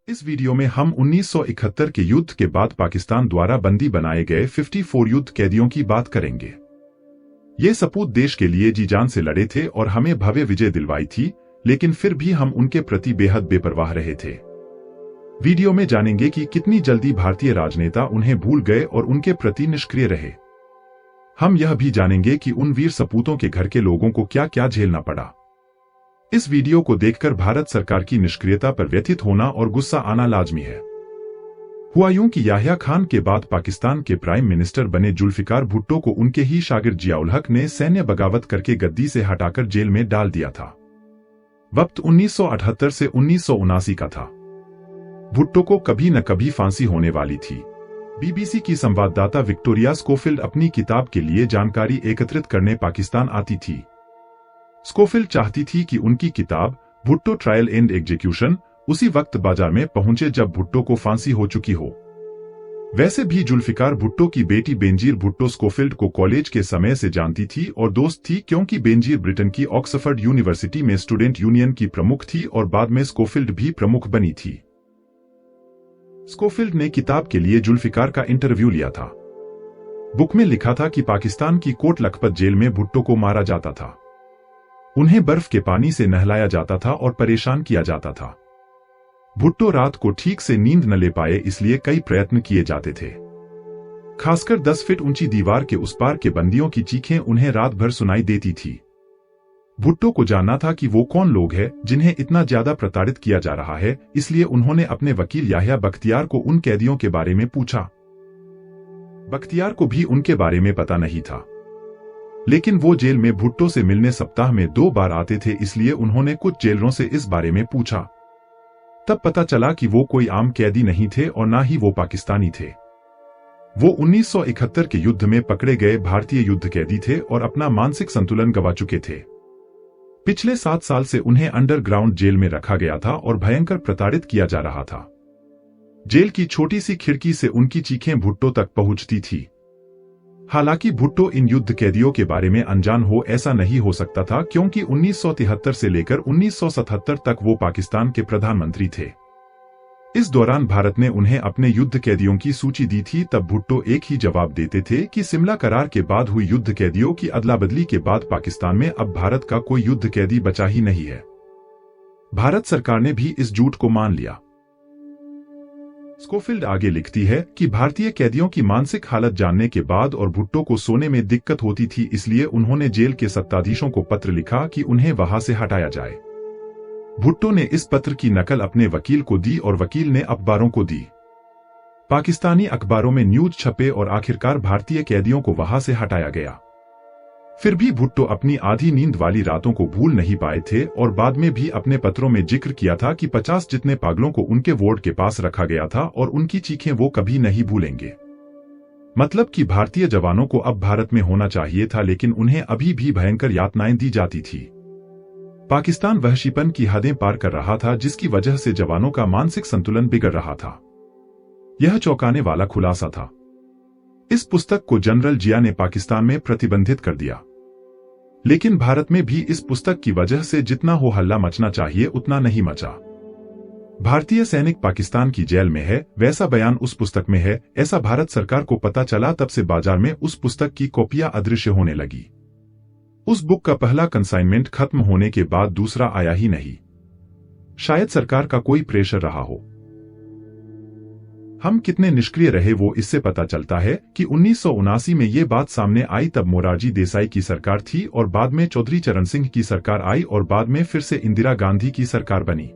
इस वीडियो में हम 1971 के युद्ध के बाद पाकिस्तान द्वारा बंदी बनाए गए 54 युद्ध कैदियों की बात करेंगे। ये सपूत देश के लिए जी जान से लड़े थे और हमें भव्य विजय दिलवाई थी, लेकिन फिर भी हम उनके प्रति बेहद बेपरवाह रहे थे। वीडियो में जानेंगे कि कितनी जल्दी भारतीय राजनेता उन्हें भूल गए और उनके प्रति निष्क्रिय रहे। हम यह भी जानेंगे कि उन वीर सपूतों के घर के लोगों को क्या क्या झेलना पड़ा। इस वीडियो को देखकर भारत सरकार की निष्क्रियता पर व्यथित होना और गुस्सा आना लाजमी है। हुआ यूं कि याह्या खान के बाद पाकिस्तान के प्राइम मिनिस्टर बने जुल्फिकार भुट्टो को उनके ही शागिर्द जियाउल हक ने सैन्य बगावत करके गद्दी से हटाकर जेल में डाल दिया था। वक्त 1978 से 1979 का था। भुट्टो को कभी न कभी फांसी होने वाली थी। बीबीसी की संवाददाता विक्टोरिया स्कोफिल्ड अपनी किताब के लिए जानकारी एकत्रित करने पाकिस्तान आती थी। स्कोफिल्ड चाहती थी कि उनकी किताब भुट्टो ट्रायल एंड एग्जीक्यूशन उसी वक्त बाजार में पहुंचे जब भुट्टो को फांसी हो चुकी हो। वैसे भी जुल्फिकार भुट्टो की बेटी बेनजीर भुट्टो स्कोफिल्ड को कॉलेज के समय से जानती थी और दोस्त थी, क्योंकि बेनजीर ब्रिटेन की ऑक्सफोर्ड यूनिवर्सिटी में स्टूडेंट यूनियन की प्रमुख थी और बाद में स्कोफिल्ड भी प्रमुख बनी थी। स्कोफिल्ड ने किताब के लिए जुल्फिकार का इंटरव्यू लिया था। बुक में लिखा था कि पाकिस्तान की कोट लखपत जेल में भुट्टो को मारा जाता था। उन्हें बर्फ के पानी से नहलाया जाता था और परेशान किया जाता था। भुट्टो रात को ठीक से नींद न ले पाए, इसलिए कई प्रयत्न किए जाते थे। खासकर 10 फीट ऊंची दीवार के उस पार के बंदियों की चीखें उन्हें रात भर सुनाई देती थी। भुट्टो को जानना था कि वो कौन लोग हैं जिन्हें इतना ज्यादा प्रताड़ित किया जा रहा है, इसलिए उन्होंने अपने वकील याह्या बख्तियार को उन कैदियों के बारे में पूछा। बख्तियार को भी उनके बारे में पता नहीं था, लेकिन वो जेल में भुट्टो से मिलने सप्ताह में 2 बार आते थे, इसलिए उन्होंने कुछ जेलरों से इस बारे में पूछा। तब पता चला कि वो कोई आम कैदी नहीं थे और ना ही वो पाकिस्तानी थे। वो 1971 के युद्ध में पकड़े गए भारतीय युद्ध कैदी थे और अपना मानसिक संतुलन गंवा चुके थे। पिछले 7 साल से उन्हें अंडरग्राउंड जेल में रखा गया था और भयंकर प्रताड़ित किया जा रहा था। जेल की छोटी सी खिड़की से उनकी चीखें भुट्टो तक पहुंचती थी। हालांकि भुट्टो इन युद्ध कैदियों के बारे में अनजान हो ऐसा नहीं हो सकता था, क्योंकि 1973 से लेकर 1977 तक वो पाकिस्तान के प्रधानमंत्री थे। इस दौरान भारत ने उन्हें अपने युद्ध कैदियों की सूची दी थी। तब भुट्टो एक ही जवाब देते थे कि शिमला करार के बाद हुई युद्ध कैदियों की अदला बदली के बाद पाकिस्तान में अब भारत का कोई युद्ध कैदी बचा ही नहीं है। भारत सरकार ने भी इस झूठ को मान लिया। स्कोफिल्ड आगे लिखती है कि भारतीय कैदियों की मानसिक हालत जानने के बाद और भुट्टो को सोने में दिक्कत होती थी, इसलिए उन्होंने जेल के सत्ताधीशों को पत्र लिखा कि उन्हें वहां से हटाया जाए। भुट्टो ने इस पत्र की नकल अपने वकील को दी और वकील ने अखबारों को दी। पाकिस्तानी अखबारों में न्यूज छपे और आखिरकार भारतीय कैदियों को वहां से हटाया गया। फिर भी भुट्टो अपनी आधी नींद वाली रातों को भूल नहीं पाए थे और बाद में भी अपने पत्रों में जिक्र किया था कि 50 जितने पागलों को उनके वार्ड के पास रखा गया था और उनकी चीखें वो कभी नहीं भूलेंगे। मतलब कि भारतीय जवानों को अब भारत में होना चाहिए था, लेकिन उन्हें अभी भी भयंकर यातनाएं दी जाती थी। पाकिस्तान वहशीपन की हदें पार कर रहा था, जिसकी वजह से जवानों का मानसिक संतुलन बिगड़ रहा था। यह चौंकाने वाला खुलासा था। इस पुस्तक को जनरल जिया ने पाकिस्तान में प्रतिबंधित कर दिया, लेकिन भारत में भी इस पुस्तक की वजह से जितना हो हल्ला मचना चाहिए उतना नहीं मचा। भारतीय सैनिक पाकिस्तान की जेल में है, वैसा बयान उस पुस्तक में है। ऐसा भारत सरकार को पता चला, तब से बाजार में उस पुस्तक की कॉपियां अदृश्य होने लगी। उस बुक का पहला कंसाइनमेंट खत्म होने के बाद दूसरा आया ही नहीं। शायद सरकार का कोई प्रेशर रहा हो। हम कितने निष्क्रिय रहे वो इससे पता चलता है कि 1979 में ये बात सामने आई। तब मोरारजी देसाई की सरकार थी और बाद में चौधरी चरण सिंह की सरकार आई और बाद में फिर से इंदिरा गांधी की सरकार बनी।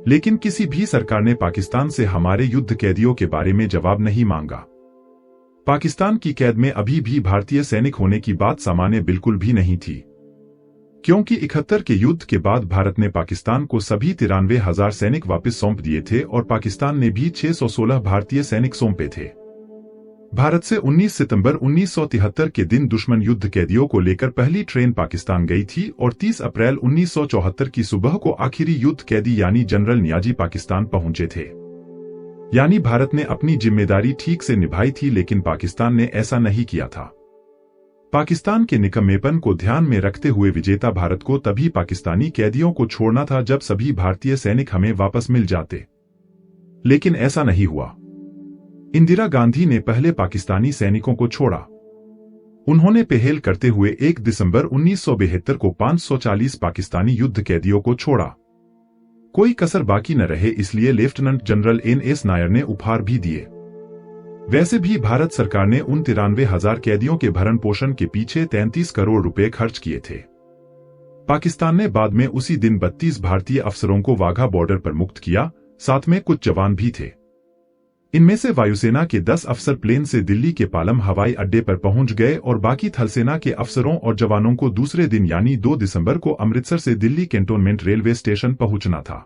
लेकिन किसी भी सरकार ने पाकिस्तान से हमारे युद्ध कैदियों के बारे में जवाब नहीं मांगा। पाकिस्तान की कैद में अभी भी भारतीय सैनिक होने की बात सामान्य बिल्कुल भी नहीं थी, क्योंकि 71 के युद्ध के बाद भारत ने पाकिस्तान को सभी 93,000 सैनिक वापस सौंप दिए थे और पाकिस्तान ने भी 616 भारतीय सैनिक सौंपे थे। भारत से 19 सितंबर 1973 के दिन दुश्मन युद्ध कैदियों को लेकर पहली ट्रेन पाकिस्तान गई थी और 30 अप्रैल 1974 की सुबह को आखिरी युद्ध कैदी यानी जनरल नियाजी पाकिस्तान पहुंचे थे। यानी भारत ने अपनी जिम्मेदारी ठीक से निभाई थी, लेकिन पाकिस्तान ने ऐसा नहीं किया था। पाकिस्तान के निकम्मेपन को ध्यान में रखते हुए विजेता भारत को तभी पाकिस्तानी कैदियों को छोड़ना था जब सभी भारतीय सैनिक हमें वापस मिल जाते। लेकिन ऐसा नहीं हुआ। इंदिरा गांधी ने पहले पाकिस्तानी सैनिकों को छोड़ा। उन्होंने पहल करते हुए 1 दिसंबर 1972 को 540 पाकिस्तानी युद्ध कैदियों को छोड़ा। कोई कसर बाकी न रहे, इसलिए लेफ्टिनेंट जनरल NS नायर ने उपहार भी दिए। वैसे भी भारत सरकार ने उन 93,000 कैदियों के भरण पोषण के पीछे 33 करोड़ रुपए खर्च किए थे। पाकिस्तान ने बाद में उसी दिन 32 भारतीय अफसरों को वाघा बॉर्डर पर मुक्त किया, साथ में कुछ जवान भी थे। इनमें से वायुसेना के 10 अफसर प्लेन से दिल्ली के पालम हवाई अड्डे पर पहुंच गए और बाकी थलसेना के अफसरों और जवानों को दूसरे दिन यानी 2 दिसंबर को अमृतसर से दिल्ली कैंटोनमेंट रेलवे स्टेशन पहुंचना था।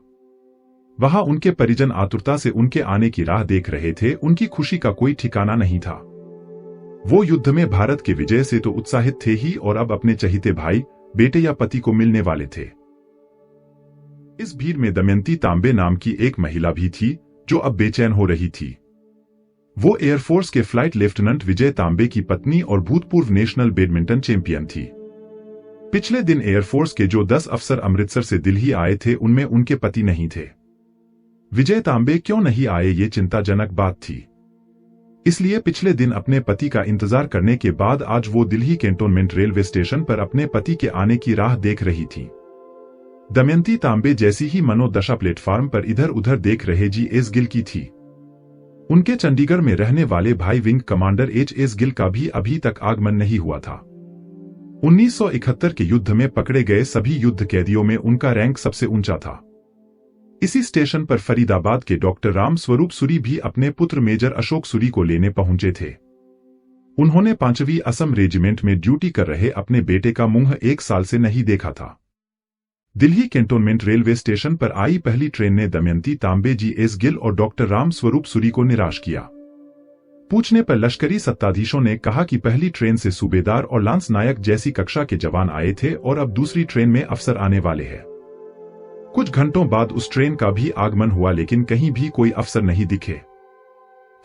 वहां उनके परिजन आतुरता से उनके आने की राह देख रहे थे। उनकी खुशी का कोई ठिकाना नहीं था। वो युद्ध में भारत के विजय से तो उत्साहित थे ही, और अब अपने चहीते भाई, बेटे या पति को मिलने वाले थे। इस भीड़ में दमयंती तांबे नाम की एक महिला भी थी, जो अब बेचैन हो रही थी। वो एयरफोर्स के फ्लाइट लेफ्टिनेंट विजय तांबे की पत्नी और भूतपूर्व नेशनल बैडमिंटन चैंपियन थी। पिछले दिन एयरफोर्स के जो 10 अफसर अमृतसर से दिल्ली आए थे, उनमें उनके पति नहीं थे। विजय तांबे क्यों नहीं आए, ये चिंताजनक बात थी। इसलिए पिछले दिन अपने पति का इंतजार करने के बाद आज वो दिल्ली कैंटोनमेंट रेलवे स्टेशन पर अपने पति के आने की राह देख रही थी। दमयंती तांबे जैसी ही मनोदशा प्लेटफार्म पर इधर उधर देख रहे GS गिल की थी। उनके चंडीगढ़ में रहने वाले भाई विंग कमांडर HS गिल का भी अभी तक आगमन नहीं हुआ था। 1971 के युद्ध में पकड़े गए सभी युद्ध कैदियों में उनका रैंक सबसे ऊंचा था। इसी स्टेशन पर फरीदाबाद के डॉक्टर राम स्वरूप सूरी भी अपने पुत्र मेजर अशोक सूरी को लेने पहुंचे थे। उन्होंने 5वीं असम रेजिमेंट में ड्यूटी कर रहे अपने बेटे का मुंह 1 साल से नहीं देखा था। दिल्ली कैंटोनमेंट रेलवे स्टेशन पर आई पहली ट्रेन ने दमयंती तांबे, GS गिल और डॉक्टर राम स्वरूप सूरी को निराश किया। पूछने पर लश्करी सत्ताधीशों ने कहा कि पहली ट्रेन से सूबेदार और लांस नायक जैसी कक्षा के जवान आए थे और अब दूसरी ट्रेन में अफसर आने वाले हैं। कुछ घंटों बाद उस ट्रेन का भी आगमन हुआ, लेकिन कहीं भी कोई अफसर नहीं दिखे।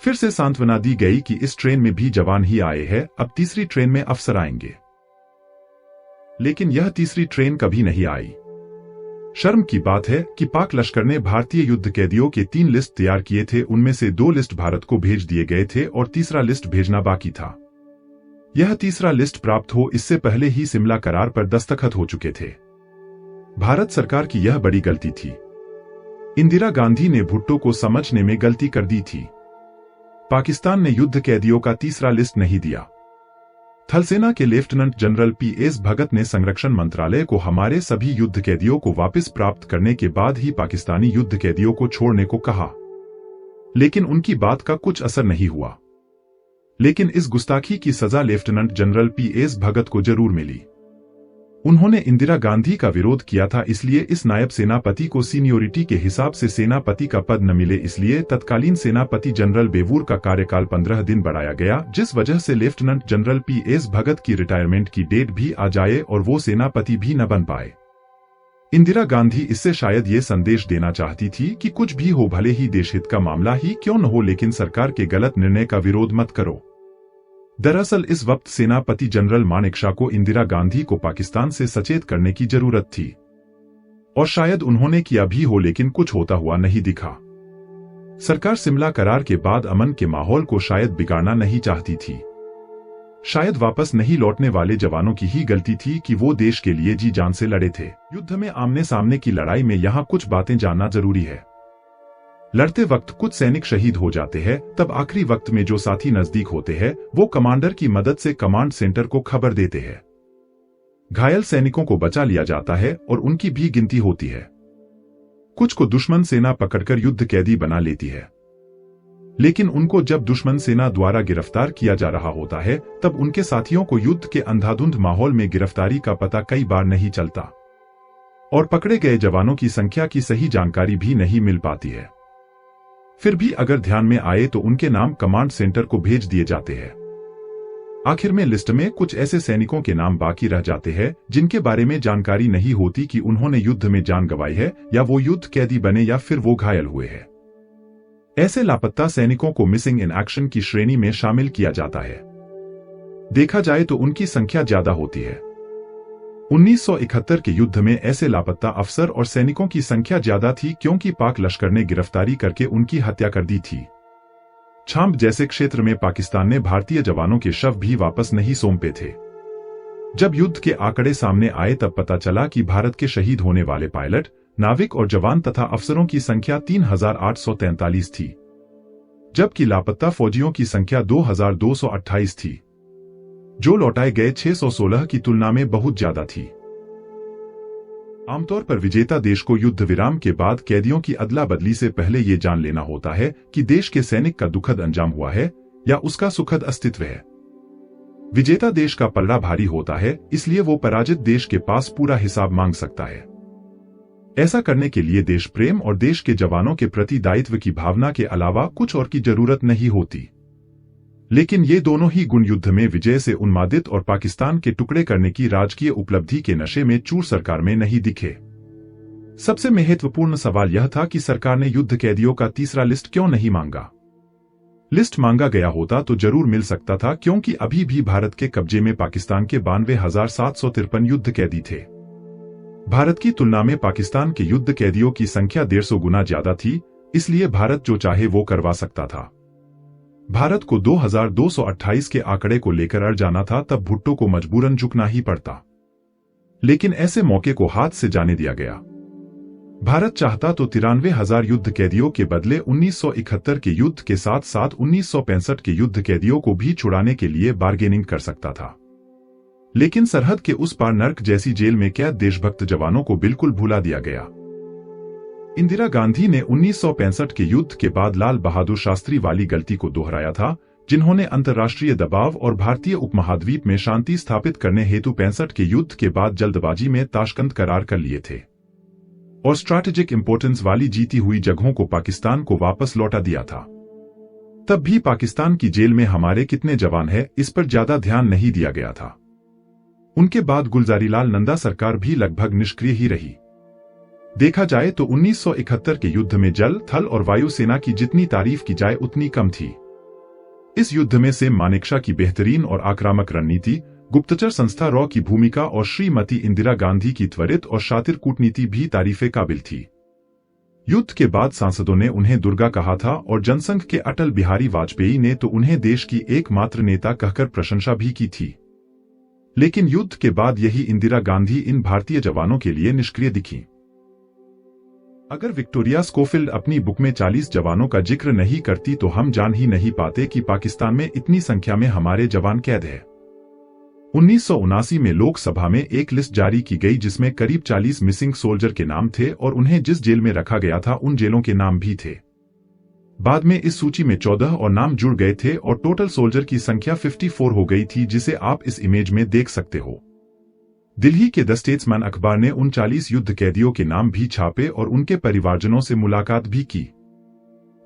फिर से सांत्वना दी गई कि इस ट्रेन में भी जवान ही आए हैं, अब तीसरी ट्रेन में अफसर आएंगे। लेकिन यह तीसरी ट्रेन कभी नहीं आई। शर्म की बात है कि पाक लश्कर ने भारतीय युद्ध कैदियों के 3 लिस्ट तैयार किए थे। उनमें से 2 लिस्ट भारत को भेज दिए गए थे और तीसरा लिस्ट भेजना बाकी था। यह तीसरा लिस्ट प्राप्त हो इससे पहले ही शिमला करार पर दस्तखत हो चुके थे। भारत सरकार की यह बड़ी गलती थी। इंदिरा गांधी ने भुट्टो को समझने में गलती कर दी थी। पाकिस्तान ने युद्ध कैदियों का तीसरा लिस्ट नहीं दिया। थलसेना के लेफ्टिनेंट जनरल PS भगत ने संरक्षण मंत्रालय को हमारे सभी युद्ध कैदियों को वापस प्राप्त करने के बाद ही पाकिस्तानी युद्ध कैदियों को छोड़ने को कहा, लेकिन उनकी बात का कुछ असर नहीं हुआ। लेकिन इस गुस्ताखी की सजा लेफ्टिनेंट जनरल PS भगत को जरूर मिली। उन्होंने इंदिरा गांधी का विरोध किया था, इसलिए इस नायब सेनापति को सीनियोरिटी के हिसाब से सेनापति का पद न मिले, इसलिए तत्कालीन सेनापति जनरल बेवूर का कार्यकाल 15 दिन बढ़ाया गया, जिस वजह से लेफ्टिनेंट जनरल PS भगत की रिटायरमेंट की डेट भी आ जाए और वो सेनापति भी न बन पाए। इंदिरा गांधी इससे शायद ये संदेश देना चाहती थी कि कुछ भी हो, भले ही देशहित का मामला ही क्यों न हो, लेकिन सरकार के गलत निर्णय का विरोध मत करो। दरअसल इस वक्त सेनापति जनरल मानेकशॉ को इंदिरा गांधी को पाकिस्तान से सचेत करने की जरूरत थी, और शायद उन्होंने किया भी हो, लेकिन कुछ होता हुआ नहीं दिखा। सरकार शिमला करार के बाद अमन के माहौल को शायद बिगाड़ना नहीं चाहती थी। शायद वापस नहीं लौटने वाले जवानों की ही गलती थी कि वो देश के लिए जी जान से लड़े थे। युद्ध में आमने सामने की लड़ाई में यहाँ कुछ बातें जानना जरूरी है। लड़ते वक्त कुछ सैनिक शहीद हो जाते हैं, तब आखिरी वक्त में जो साथी नजदीक होते हैं वो कमांडर की मदद से कमांड सेंटर को खबर देते हैं। घायल सैनिकों को बचा लिया जाता है और उनकी भी गिनती होती है। कुछ को दुश्मन सेना पकड़कर युद्ध कैदी बना लेती है, लेकिन उनको जब दुश्मन सेना द्वारा गिरफ्तार किया जा रहा होता है तब उनके साथियों को युद्ध के अंधाधुंध माहौल में गिरफ्तारी का पता कई बार नहीं चलता और पकड़े गए जवानों की संख्या की सही जानकारी भी नहीं मिल पाती है। फिर भी अगर ध्यान में आए तो उनके नाम कमांड सेंटर को भेज दिए जाते हैं। आखिर में लिस्ट में कुछ ऐसे सैनिकों के नाम बाकी रह जाते हैं जिनके बारे में जानकारी नहीं होती कि उन्होंने युद्ध में जान गंवाई है या वो युद्ध कैदी बने या फिर वो घायल हुए हैं। ऐसे लापता सैनिकों को मिसिंग इन एक्शन की श्रेणी में शामिल किया जाता है। देखा जाए तो उनकी संख्या ज्यादा होती है। 1971 के युद्ध में ऐसे लापता अफसर और सैनिकों की संख्या ज्यादा थी क्योंकि पाक लश्कर ने गिरफ्तारी करके उनकी हत्या कर दी थी। छाम्ब जैसे क्षेत्र में पाकिस्तान ने भारतीय जवानों के शव भी वापस नहीं सौंपे थे। जब युद्ध के आंकड़े सामने आए तब पता चला कि भारत के शहीद होने वाले पायलट, नाविक और जवान तथा अफसरों की संख्या 3,843 थी, जबकि लापता फौजियों की संख्या 2,228 थी, जो लौटाए गए 616 की तुलना में बहुत ज्यादा थी। आमतौर पर विजेता देश को युद्ध विराम के बाद कैदियों की अदला बदली से पहले ये जान लेना होता है कि देश के सैनिक का दुखद अंजाम हुआ है या उसका सुखद अस्तित्व है। विजेता देश का पलड़ा भारी होता है, इसलिए वो पराजित देश के पास पूरा हिसाब मांग सकता है। ऐसा करने के लिए देश प्रेम और देश के जवानों के प्रति दायित्व की भावना के अलावा कुछ और की जरूरत नहीं होती। लेकिन ये दोनों ही गुण युद्ध में विजय से उन्मादित और पाकिस्तान के टुकड़े करने की राजकीय उपलब्धि के नशे में चूर सरकार में नहीं दिखे। सबसे महत्वपूर्ण सवाल यह था कि सरकार ने युद्ध कैदियों का तीसरा लिस्ट क्यों नहीं मांगा। लिस्ट मांगा गया होता तो जरूर मिल सकता था, क्योंकि अभी भी भारत के कब्जे में पाकिस्तान के 92,753 युद्ध कैदी थे। भारत की तुलना में पाकिस्तान के युद्ध कैदियों की संख्या 150 गुना ज्यादा थी, इसलिए भारत जो चाहे वो करवा सकता था। भारत को 2,228 के आंकड़े को लेकर अड़ जाना था, तब भुट्टो को मजबूरन झुकना ही पड़ता। लेकिन ऐसे मौके को हाथ से जाने दिया गया। भारत चाहता तो 93,000 युद्ध कैदियों के बदले 1971 के युद्ध के साथ साथ 1965 के युद्ध कैदियों को भी छुड़ाने के लिए बार्गेनिंग कर सकता था। लेकिन सरहद के उस पार नर्क जैसी जेल में कैद देशभक्त जवानों को बिल्कुल भुला दिया गया। इंदिरा गांधी ने 1965 के युद्ध के बाद लाल बहादुर शास्त्री वाली गलती को दोहराया था, जिन्होंने अंतर्राष्ट्रीय दबाव और भारतीय उपमहाद्वीप में शांति स्थापित करने हेतु 65 के युद्ध के बाद जल्दबाजी में ताशकंद करार कर लिए थे और स्ट्रैटेजिक इंपोर्टेंस वाली जीती हुई जगहों को पाकिस्तान को वापस लौटा दिया था। तब भी पाकिस्तान की जेल में हमारे कितने जवान हैं, इस पर ज्यादा ध्यान नहीं दिया गया था। उनके बाद गुलजारीलाल नंदा सरकार भी लगभग निष्क्रिय ही रही। देखा जाए तो 1971 के युद्ध में जल, थल और वायु सेना की जितनी तारीफ की जाए उतनी कम थी। इस युद्ध में से मानेकशॉ की बेहतरीन और आक्रामक रणनीति, गुप्तचर संस्था रॉ की भूमिका और श्रीमती इंदिरा गांधी की त्वरित और शातिर कूटनीति भी तारीफे काबिल थी। युद्ध के बाद सांसदों ने उन्हें दुर्गा कहा था और जनसंघ के अटल बिहारी वाजपेयी ने तो उन्हें देश की एकमात्र नेता कहकर प्रशंसा भी की थी। लेकिन युद्ध के बाद यही इंदिरा गांधी इन भारतीय जवानों के लिए निष्क्रिय दिखीं। अगर विक्टोरिया स्कोफिल्ड अपनी बुक में 40 जवानों का जिक्र नहीं करती तो हम जान ही नहीं पाते कि पाकिस्तान में इतनी संख्या में हमारे जवान कैद है। 1979 में लोकसभा में एक लिस्ट जारी की गई जिसमें करीब 40 मिसिंग सोल्जर के नाम थे और उन्हें जिस जेल में रखा गया था उन जेलों के नाम भी थे। बाद में इस सूची में 14 और नाम जुड़ गए थे और टोटल सोल्जर की संख्या 54 हो गई थी, जिसे आप इस इमेज में देख सकते हो। दिल्ली के द स्टेट्समैन अखबार ने उन 40 युद्ध कैदियों के नाम भी छापे और उनके परिवारजनों से मुलाकात भी की।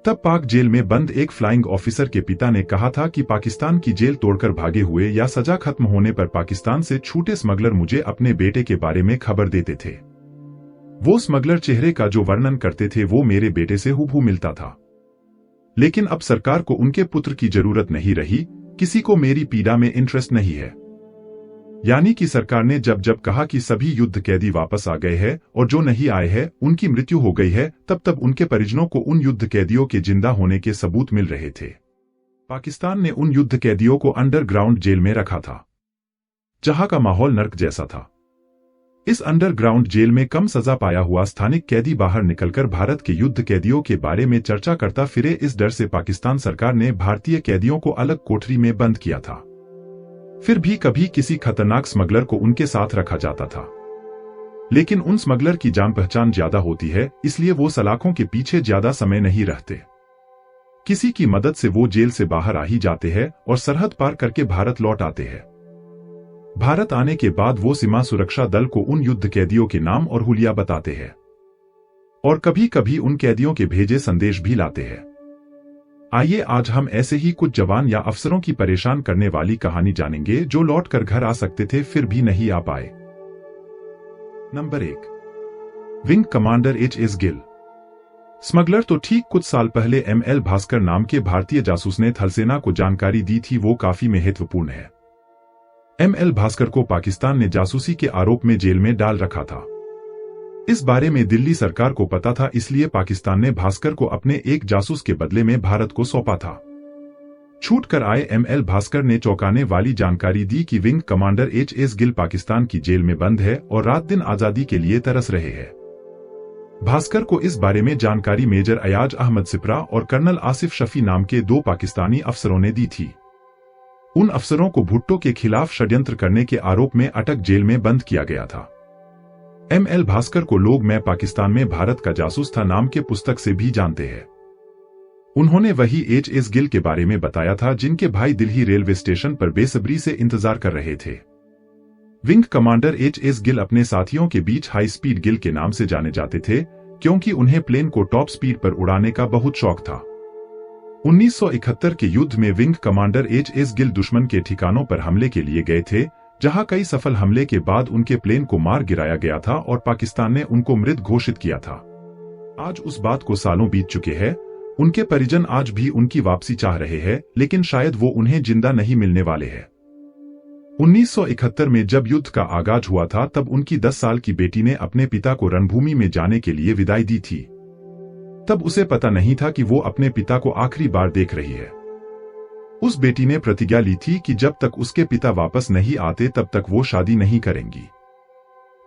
तब पाक जेल में बंद एक फ्लाइंग ऑफिसर के पिता ने कहा था कि पाकिस्तान की जेल तोड़कर भागे हुए या सजा खत्म होने पर पाकिस्तान से छूटे स्मगलर मुझे अपने बेटे के बारे में खबर देते थे। वो स्मगलर चेहरे का जो वर्णन करते थे वो मेरे बेटे से हूबहू मिलता था। लेकिन अब सरकार को उनके पुत्र की जरूरत नहीं रही, किसी को मेरी पीड़ा में इंटरेस्ट नहीं है। यानी कि सरकार ने जब जब कहा कि सभी युद्ध कैदी वापस आ गए हैं और जो नहीं आए हैं उनकी मृत्यु हो गई है, तब तब उनके परिजनों को उन युद्ध कैदियों के जिंदा होने के सबूत मिल रहे थे। पाकिस्तान ने उन युद्ध कैदियों को अंडरग्राउंड जेल में रखा था, जहां का माहौल नर्क जैसा था। इस अंडरग्राउंड जेल में कम सजा पाया हुआ स्थानिक कैदी बाहर निकलकर भारत के युद्ध कैदियों के बारे में चर्चा करता फिरे। इस डर से पाकिस्तान सरकार ने भारतीय कैदियों को अलग कोठरी में बंद किया था। फिर भी कभी किसी खतरनाक स्मगलर को उनके साथ रखा जाता था। लेकिन उन स्मगलर की जान पहचान ज्यादा होती है, इसलिए वो सलाखों के पीछे ज्यादा समय नहीं रहते। किसी की मदद से वो जेल से बाहर आ ही जाते हैं और सरहद पार करके भारत लौट आते हैं। भारत आने के बाद वो सीमा सुरक्षा दल को उन युद्ध कैदियों के नाम और हुलिया बताते हैं और कभी कभी उन कैदियों के भेजे संदेश भी लाते हैं। आइए आज हम ऐसे ही कुछ जवान या अफसरों की परेशान करने वाली कहानी जानेंगे जो लौट कर घर आ सकते थे फिर भी नहीं आ पाए। Number 1, wing commander HS. Gill. Smuggler तो ठीक कुछ साल पहले एम.एल. भास्कर नाम के भारतीय जासूस ने थलसेना को जानकारी दी थी, वो काफी महत्वपूर्ण है। ML भास्कर को पाकिस्तान ने जासूसी के आरोप में जेल में डाल रखा था। इस बारे में दिल्ली सरकार को पता था, इसलिए पाकिस्तान ने भास्कर को अपने एक जासूस के बदले में भारत को सौंपा था। छूट कर आए ML भास्कर ने चौंकाने वाली जानकारी दी कि wing commander HS Gill Pakistan की जेल में बंद है और रात दिन आजादी के लिए तरस रहे हैं। भास्कर को इस बारे में जानकारी मेजर अयाज अहमद सिपरा और कर्नल आसिफ शफी नाम के 2 पाकिस्तानी अफसरों ने दी थी। उन अफसरों को भुट्टो के खिलाफ षड्यंत्र करने के आरोप में अटक जेल में बंद किया गया था। ML भास्कर को लोग मैं पाकिस्तान में भारत का जासूस था नाम के पुस्तक से भी जानते हैं। उन्होंने वही HS गिल के बारे में बताया था जिनके भाई दिल्ली रेलवे स्टेशन पर बेसब्री से इंतजार कर रहे थे। विंग कमांडर HS गिल अपने साथियों के बीच हाई स्पीड गिल के नाम से जाने जाते थे, क्योंकि उन्हें प्लेन को टॉप स्पीड पर उड़ाने का बहुत शौक था। 1971 के युद्ध में विंग कमांडर HS गिल दुश्मन के ठिकानों पर हमले के लिए गए थे, जहां कई सफल हमले के बाद उनके प्लेन को मार गिराया गया था और पाकिस्तान ने उनको मृत घोषित किया था। आज उस बात को सालों बीत चुके हैं। उनके परिजन आज भी उनकी वापसी चाह रहे हैं, लेकिन शायद वो उन्हें जिंदा नहीं मिलने वाले हैं। 1971 में जब युद्ध का आगाज हुआ था, तब उनकी 10 साल की बेटी ने अपने पिता को रणभूमि में जाने के लिए विदाई दी थी। तब उसे पता नहीं था कि वो अपने पिता को आखिरी बार देख रही है। उस बेटी ने प्रतिज्ञा ली थी कि जब तक उसके पिता वापस नहीं आते तब तक वो शादी नहीं करेंगी।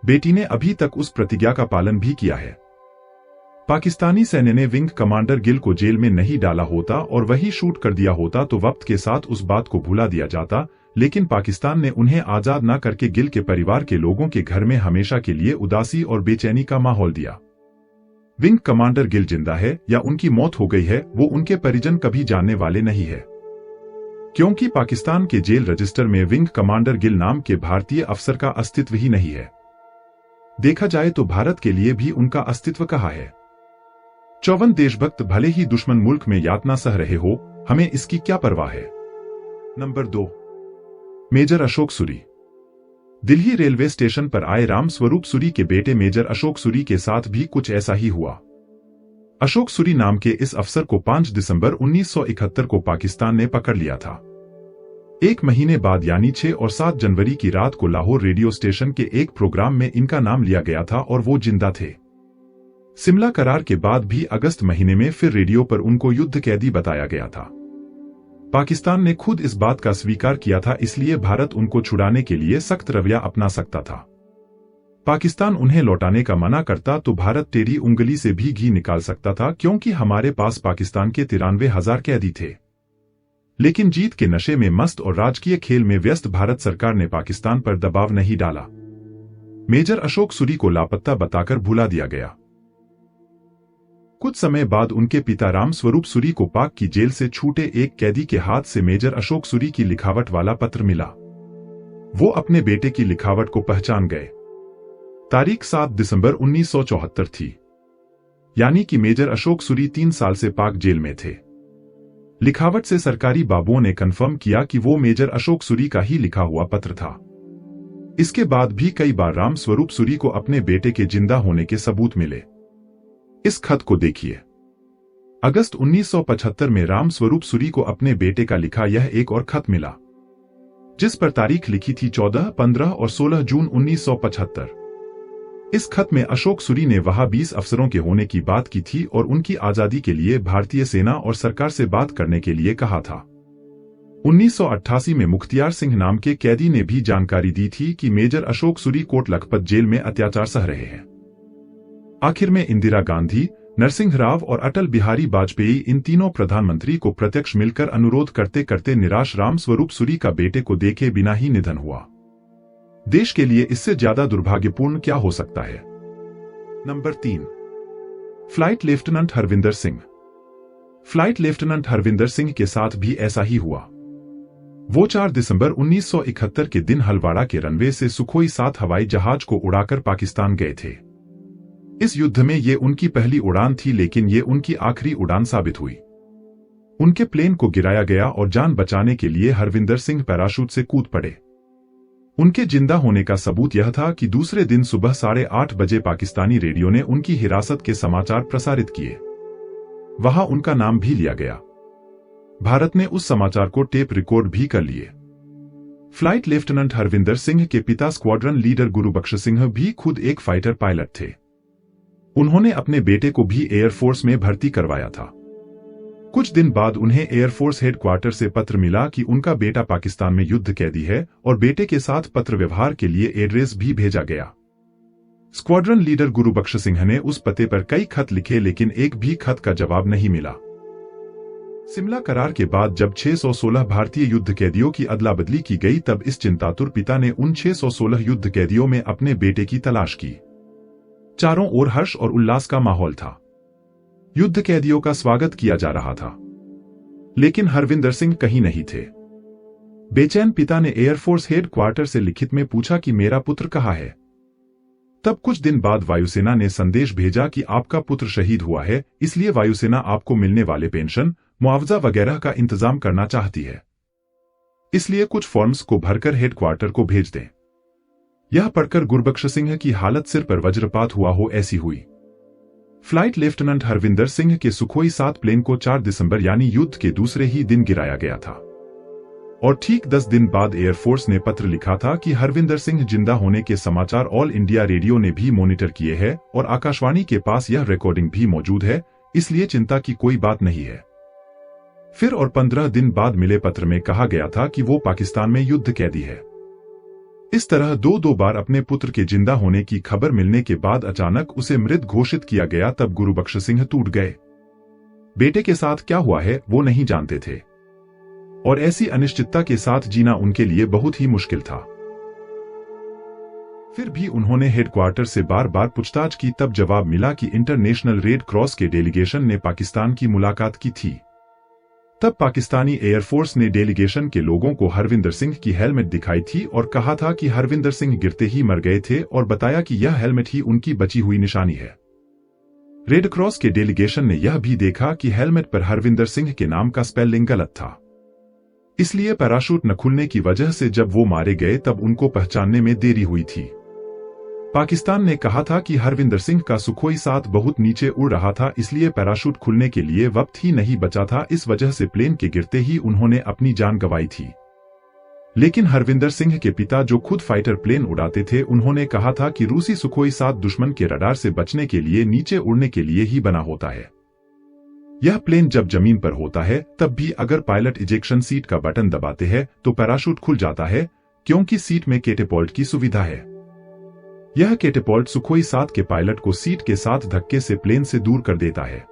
बेटी ने अभी तक उस प्रतिज्ञा का पालन भी किया है। पाकिस्तानी सैन्य ने विंग कमांडर गिल को जेल में नहीं डाला होता और वही शूट कर दिया होता तो वक्त के साथ उस बात को भुला दिया जाता, लेकिन पाकिस्तान ने उन्हें आजाद न करके गिल के परिवार के लोगों के घर में हमेशा के लिए उदासी और बेचैनी का माहौल दिया। विंग कमांडर गिल जिंदा है या उनकी मौत हो गई है, वो उनके परिजन कभी जानने वाले नहीं है, क्योंकि पाकिस्तान के जेल रजिस्टर में विंग कमांडर गिल नाम के भारतीय अफसर का अस्तित्व ही नहीं है। देखा जाए तो भारत के लिए भी उनका अस्तित्व कहाँ है। 54 देशभक्त भले ही दुश्मन मुल्क में यातना सह रहे हो, हमें इसकी क्या परवाह है। Number 2, major Ashok Suri. Delhi railway station पर आए राम स्वरूप सूरी के बेटे मेजर अशोक सूरी के साथ भी कुछ ऐसा ही हुआ। अशोक सूरी नाम के इस अफसर को 5 दिसंबर 1971 को पाकिस्तान ने पकड़ लिया था। एक महीने बाद यानी 6 और 7 जनवरी की रात को लाहौर रेडियो स्टेशन के एक प्रोग्राम में इनका नाम लिया गया था और वो जिंदा थे। सिमला करार के बाद भी अगस्त महीने में फिर रेडियो पर उनको युद्ध कैदी बताया गया था। पाकिस्तान ने खुद इस बात का स्वीकार किया था, इसलिए भारत उनको छुड़ाने के लिए सख्त रवैया अपना सकता था। पाकिस्तान उन्हें लौटाने का मना करता तो भारत टेढ़ी उंगली से भी घी निकाल सकता था, क्योंकि हमारे पास पाकिस्तान के 93,000 कैदी थे। लेकिन जीत के नशे में मस्त और राजकीय खेल में व्यस्त भारत सरकार ने पाकिस्तान पर दबाव नहीं डाला। मेजर अशोक सूरी को लापता बताकर भुला दिया गया। कुछ समय बाद उनके पिता राम स्वरूप सूरी को पाक की जेल से छूटे एक कैदी के हाथ से मेजर अशोक सूरी की लिखावट वाला पत्र मिला। वो अपने बेटे की लिखावट को पहचान गए। तारीख 7 दिसंबर 1974 थी, यानी कि मेजर अशोक सूरी 3 साल से पाक जेल में थे। लिखावट से सरकारी बाबुओं ने कंफर्म किया कि वो मेजर अशोक सूरी का ही लिखा हुआ पत्र था। इसके बाद भी कई बार राम स्वरूप सूरी को अपने बेटे के जिंदा होने के सबूत मिले। इस खत को देखिए। अगस्त 1975 में राम स्वरूप सूरी को अपने बेटे का लिखा यह एक और खत मिला, जिस पर तारीख लिखी थी 14, 15 और 16 जून 1975। इस खत में अशोक सूरी ने वहां 20 अफसरों के होने की बात की थी और उनकी आजादी के लिए भारतीय सेना और सरकार से बात करने के लिए कहा था। 1988 में मुख्तियार सिंह नाम के कैदी ने भी जानकारी दी थी कि मेजर अशोक सूरी कोट लखपत जेल में अत्याचार सह रहे हैं। आखिर में इंदिरा गांधी, नरसिंह राव और अटल बिहारी वाजपेयी इन तीनों प्रधानमंत्री को प्रत्यक्ष मिलकर अनुरोध करते करते निराश राम स्वरूप सूरी का बेटे को देखे बिना ही निधन हुआ। देश के लिए इससे ज्यादा दुर्भाग्यपूर्ण क्या हो सकता है। Number 3, flight lieutenant Harvinder Singh. Flight lieutenant Harvinder Singh के साथ भी ऐसा ही हुआ। वो 4 दिसंबर 1971 के दिन हलवाड़ा के रनवे से सुखोई 7 हवाई जहाज को उड़ाकर पाकिस्तान गए थे। इस युद्ध में ये उनकी पहली उड़ान थी, लेकिन ये उनकी आखिरी उड़ान साबित हुई। उनके प्लेन को गिराया गया और जान बचाने के लिए हरविंदर सिंह पैराशूट से कूद पड़े। उनके जिंदा होने का सबूत यह था कि दूसरे दिन सुबह 8:30 बजे पाकिस्तानी रेडियो ने उनकी हिरासत के समाचार प्रसारित किए। वहां उनका नाम भी लिया गया। भारत ने उस समाचार को टेप रिकॉर्ड भी कर लिए। फ्लाइट लेफ्टिनेंट हरविंदर सिंह के पिता स्क्वाड्रन लीडर गुरुबख्श सिंह भी खुद एक फाइटर पायलट थे। उन्होंने अपने बेटे को भी एयरफोर्स में भर्ती करवाया था। कुछ दिन बाद उन्हें एयरफोर्स हेडक्वार्टर से पत्र मिला कि उनका बेटा पाकिस्तान में युद्ध कैदी है और बेटे के साथ पत्र व्यवहार के लिए एड्रेस भी भेजा गया। स्क्वाड्रन लीडर गुरुबख्श सिंह ने उस पते पर कई खत लिखे, लेकिन एक भी खत का जवाब नहीं मिला। शिमला करार के बाद जब 616 भारतीय युद्ध कैदियों की अदला बदली की गई, तब इस चिंतातुर पिता ने उन 616 युद्ध कैदियों में अपने बेटे की तलाश की। चारों ओर हर्ष और उल्लास का माहौल था। युद्ध कैदियों का स्वागत किया जा रहा था, लेकिन हरविंदर सिंह कहीं नहीं थे। बेचैन पिता ने एयरफोर्स हेडक्वार्टर से लिखित में पूछा कि मेरा पुत्र कहाँ है। तब कुछ दिन बाद वायुसेना ने संदेश भेजा कि आपका पुत्र शहीद हुआ है, इसलिए वायुसेना आपको मिलने वाले पेंशन, मुआवजा वगैरह का इंतजाम करना चाहती है। इसलिए कुछ फॉर्म्स को भरकर हेडक्वार्टर को भेज दें। यह पढ़कर गुरबख्श सिंह की हालत सिर पर वज्रपात हुआ हो ऐसी हुई। फ्लाइट लेफ्टिनेंट हरविंदर सिंह के सुखोई 7 प्लेन को 4 दिसंबर यानी युद्ध के दूसरे ही दिन गिराया गया था, और ठीक 10 दिन बाद एयरफोर्स ने पत्र लिखा था कि हरविंदर सिंह जिंदा होने के समाचार ऑल इंडिया रेडियो ने भी मॉनिटर किए हैं और आकाशवाणी के पास यह रिकॉर्डिंग भी मौजूद है, इसलिए चिंता की कोई बात नहीं है। फिर और 15 दिन बाद मिले पत्र में कहा गया था कि वो पाकिस्तान में युद्ध कैदी है। इस तरह दो बार अपने पुत्र के जिंदा होने की खबर मिलने के बाद अचानक उसे मृत घोषित किया गया। तब गुरुबख्श सिंह टूट गए। बेटे के साथ क्या हुआ है वो नहीं जानते थे, और ऐसी अनिश्चितता के साथ जीना उनके लिए बहुत ही मुश्किल था। फिर भी उन्होंने हेडक्वार्टर से बार बार पूछताछ की, तब जवाब मिला कि इंटरनेशनल रेड क्रॉस के डेलीगेशन ने पाकिस्तान की मुलाकात की थी। तब पाकिस्तानी एयरफोर्स ने डेलीगेशन के लोगों को हरविंदर सिंह की हेलमेट दिखाई थी और कहा था कि हरविंदर सिंह गिरते ही मर गए थे, और बताया कि यह हेलमेट ही उनकी बची हुई निशानी है। रेड क्रॉस के डेलीगेशन ने यह भी देखा कि हेलमेट पर हरविंदर सिंह के नाम का स्पेलिंग गलत था, इसलिए पैराशूट न खुलने की वजह से जब वो मारे गए तब उनको पहचानने में देरी हुई थी। पाकिस्तान ने कहा था कि हरविंदर सिंह का सुखोई 7 बहुत नीचे उड़ रहा था, इसलिए पैराशूट खुलने के लिए वक्त ही नहीं बचा था। इस वजह से प्लेन के गिरते ही उन्होंने अपनी जान गंवाई थी। लेकिन हरविंदर सिंह के पिता, जो खुद फाइटर प्लेन उड़ाते थे, उन्होंने कहा था कि रूसी सुखोई 7 दुश्मन के रडार से बचने के लिए नीचे उड़ने के लिए ही बना होता है। यह प्लेन जब जमीन पर होता है तब भी अगर पायलट इजेक्शन सीट का बटन दबाते हैं तो पैराशूट खुल जाता है, क्योंकि सीट में कैटेपोल्ट की सुविधा है। यह कैटेपोल्ट सुखोई 7 के पायलट को सीट के साथ धक्के से प्लेन से दूर कर देता है,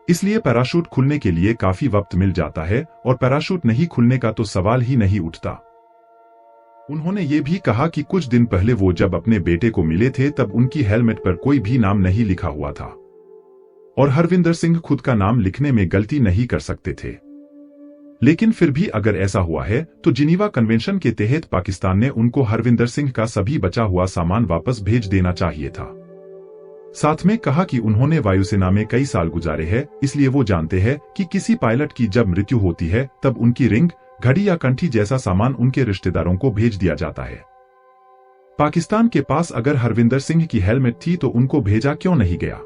इसलिए पैराशूट खुलने के लिए काफी वक्त मिल जाता है, और पैराशूट नहीं खुलने का तो सवाल ही नहीं उठता। उन्होंने ये भी कहा कि कुछ दिन पहले वो जब अपने बेटे को मिले थे तब उनकी हेलमेट पर कोई भी नाम नहीं लिखा हुआ था, और हरविंदर सिंह खुद का नाम लिखने में गलती नहीं कर सकते थे। लेकिन फिर भी अगर ऐसा हुआ है तो जिनीवा कन्वेंशन के तहत पाकिस्तान ने उनको हरविंदर सिंह का सभी बचा हुआ सामान वापस भेज देना चाहिए था। साथ में कहा कि उन्होंने वायुसेना में कई साल गुजारे हैं, इसलिए वो जानते हैं कि किसी पायलट की जब मृत्यु होती है तब उनकी रिंग, घड़ी या कंठी जैसा सामान उनके रिश्तेदारों को भेज दिया जाता है। पाकिस्तान के पास अगर हरविंदर सिंह की हेलमेट थी तो उनको भेजा क्यों नहीं गया?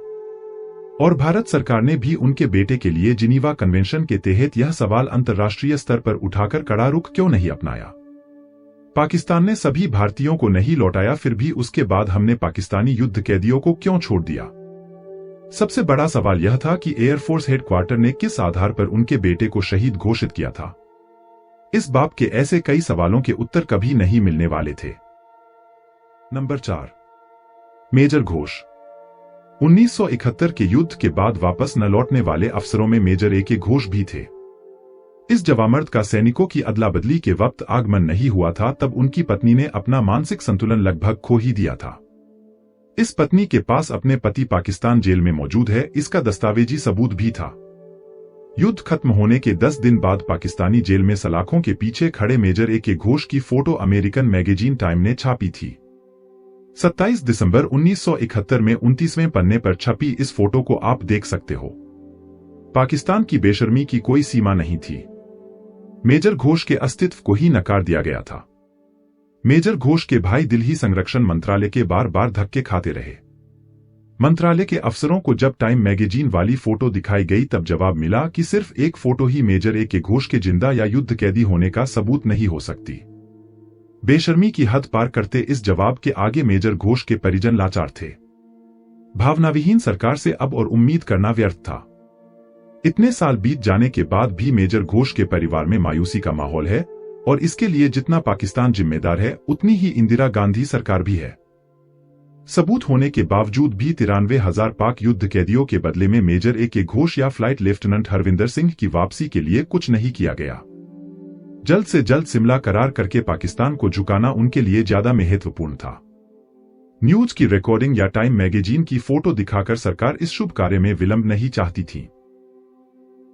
और भारत सरकार ने भी उनके बेटे के लिए जिनीवा कन्वेंशन के तहत यह सवाल अंतर्राष्ट्रीय स्तर पर उठाकर कड़ा रुख क्यों नहीं अपनाया? पाकिस्तान ने सभी भारतीयों को नहीं लौटाया, फिर भी उसके बाद हमने पाकिस्तानी युद्ध कैदियों को क्यों छोड़ दिया? सबसे बड़ा सवाल यह था कि एयरफोर्स हेडक्वार्टर ने किस आधार पर उनके बेटे को शहीद घोषित किया था। इस बाप के ऐसे कई सवालों के उत्तर कभी नहीं मिलने वाले थे। Number 4, major Ghosh. 1971 के युद्ध के बाद वापस न लौटने वाले अफसरों में मेजर ए.के. घोष भी थे। इस जवामर्द का सैनिकों की अदला बदली के वक्त आगमन नहीं हुआ था, तब उनकी पत्नी ने अपना मानसिक संतुलन लगभग खो ही दिया था। इस पत्नी के पास अपने पति पाकिस्तान जेल में मौजूद है, इसका दस्तावेजी सबूत भी था। युद्ध खत्म होने के 10 दिन बाद पाकिस्तानी जेल में सलाखों के पीछे खड़े मेजर ए.के. घोष की फोटो अमेरिकन मैगजीन टाइम ने छापी थी। 27 दिसंबर 1971 में 29वें पन्ने पर छपी इस फोटो को आप देख सकते हो। पाकिस्तान की बेशर्मी की कोई सीमा नहीं थी। मेजर घोष के अस्तित्व को ही नकार दिया गया था। मेजर घोष के भाई दिल्ली संरक्षण मंत्रालय के बार बार धक्के खाते रहे। मंत्रालय के अफसरों को जब टाइम मैगजीन वाली फोटो दिखाई गई तब जवाब मिला कि सिर्फ एक फोटो ही मेजर ए.के. घोष के जिंदा या युद्ध कैदी होने का सबूत नहीं हो सकती। बेशर्मी की हद पार करते इस जवाब के आगे मेजर घोष के परिजन लाचार थे। भावनाविहीन सरकार से अब और उम्मीद करना व्यर्थ था। इतने साल बीत जाने के बाद भी मेजर घोष के परिवार में मायूसी का माहौल है और इसके लिए जितना पाकिस्तान जिम्मेदार है उतनी ही इंदिरा गांधी सरकार भी है। सबूत होने के बावजूद भी 93,000 पाक युद्ध कैदियों के बदले में मेजर ए के घोष या फ्लाइट लेफ्टिनेंट हरविंदर सिंह की वापसी के लिए कुछ नहीं किया गया। जल्द से जल्द शिमला करार करके पाकिस्तान को झुकाना उनके लिए ज्यादा महत्वपूर्ण था। न्यूज की रिकॉर्डिंग या टाइम मैगजीन की फोटो दिखाकर सरकार इस शुभ कार्य में विलंब नहीं चाहती थी।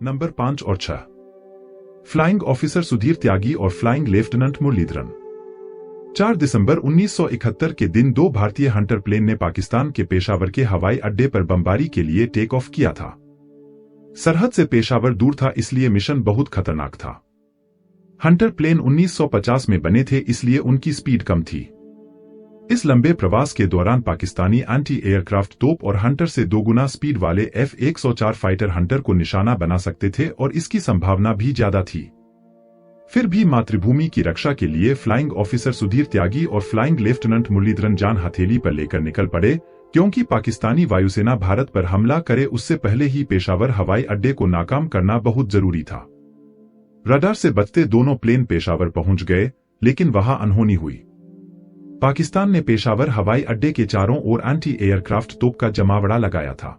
नंबर 5 और 6, फ्लाइंग ऑफिसर सुधीर त्यागी और फ्लाइंग लेफ्टिनेंट मुरलीधरन। 4 दिसंबर 1971 के दिन 2 भारतीय हंटर प्लेन ने पाकिस्तान के पेशावर के हवाई अड्डे पर बमबारी के लिए टेक ऑफ किया था। सरहद से पेशावर दूर था, इसलिए मिशन बहुत खतरनाक था। हंटर प्लेन 1950 में बने थे, इसलिए उनकी स्पीड कम थी। इस लंबे प्रवास के दौरान पाकिस्तानी एंटी एयरक्राफ्ट तोप और हंटर से 2 गुना स्पीड वाले F-104 फाइटर हंटर को निशाना बना सकते थे और इसकी संभावना भी ज्यादा थी। फिर भी मातृभूमि की रक्षा के लिए फ्लाइंग ऑफिसर सुधीर त्यागी और फ्लाइंग लेफ्टिनेंट मुरलीधरन जान हथेली पर लेकर निकल पड़े, क्योंकि पाकिस्तानी वायुसेना भारत पर हमला करे उससे पहले ही पेशावर हवाई अड्डे को नाकाम करना बहुत जरूरी था। रडार से बचते दोनों प्लेन पेशावर पहुंच गए, लेकिन वहां अनहोनी हुई। पाकिस्तान ने पेशावर हवाई अड्डे के चारों ओर एंटी एयरक्राफ्ट तोप का जमावड़ा लगाया था।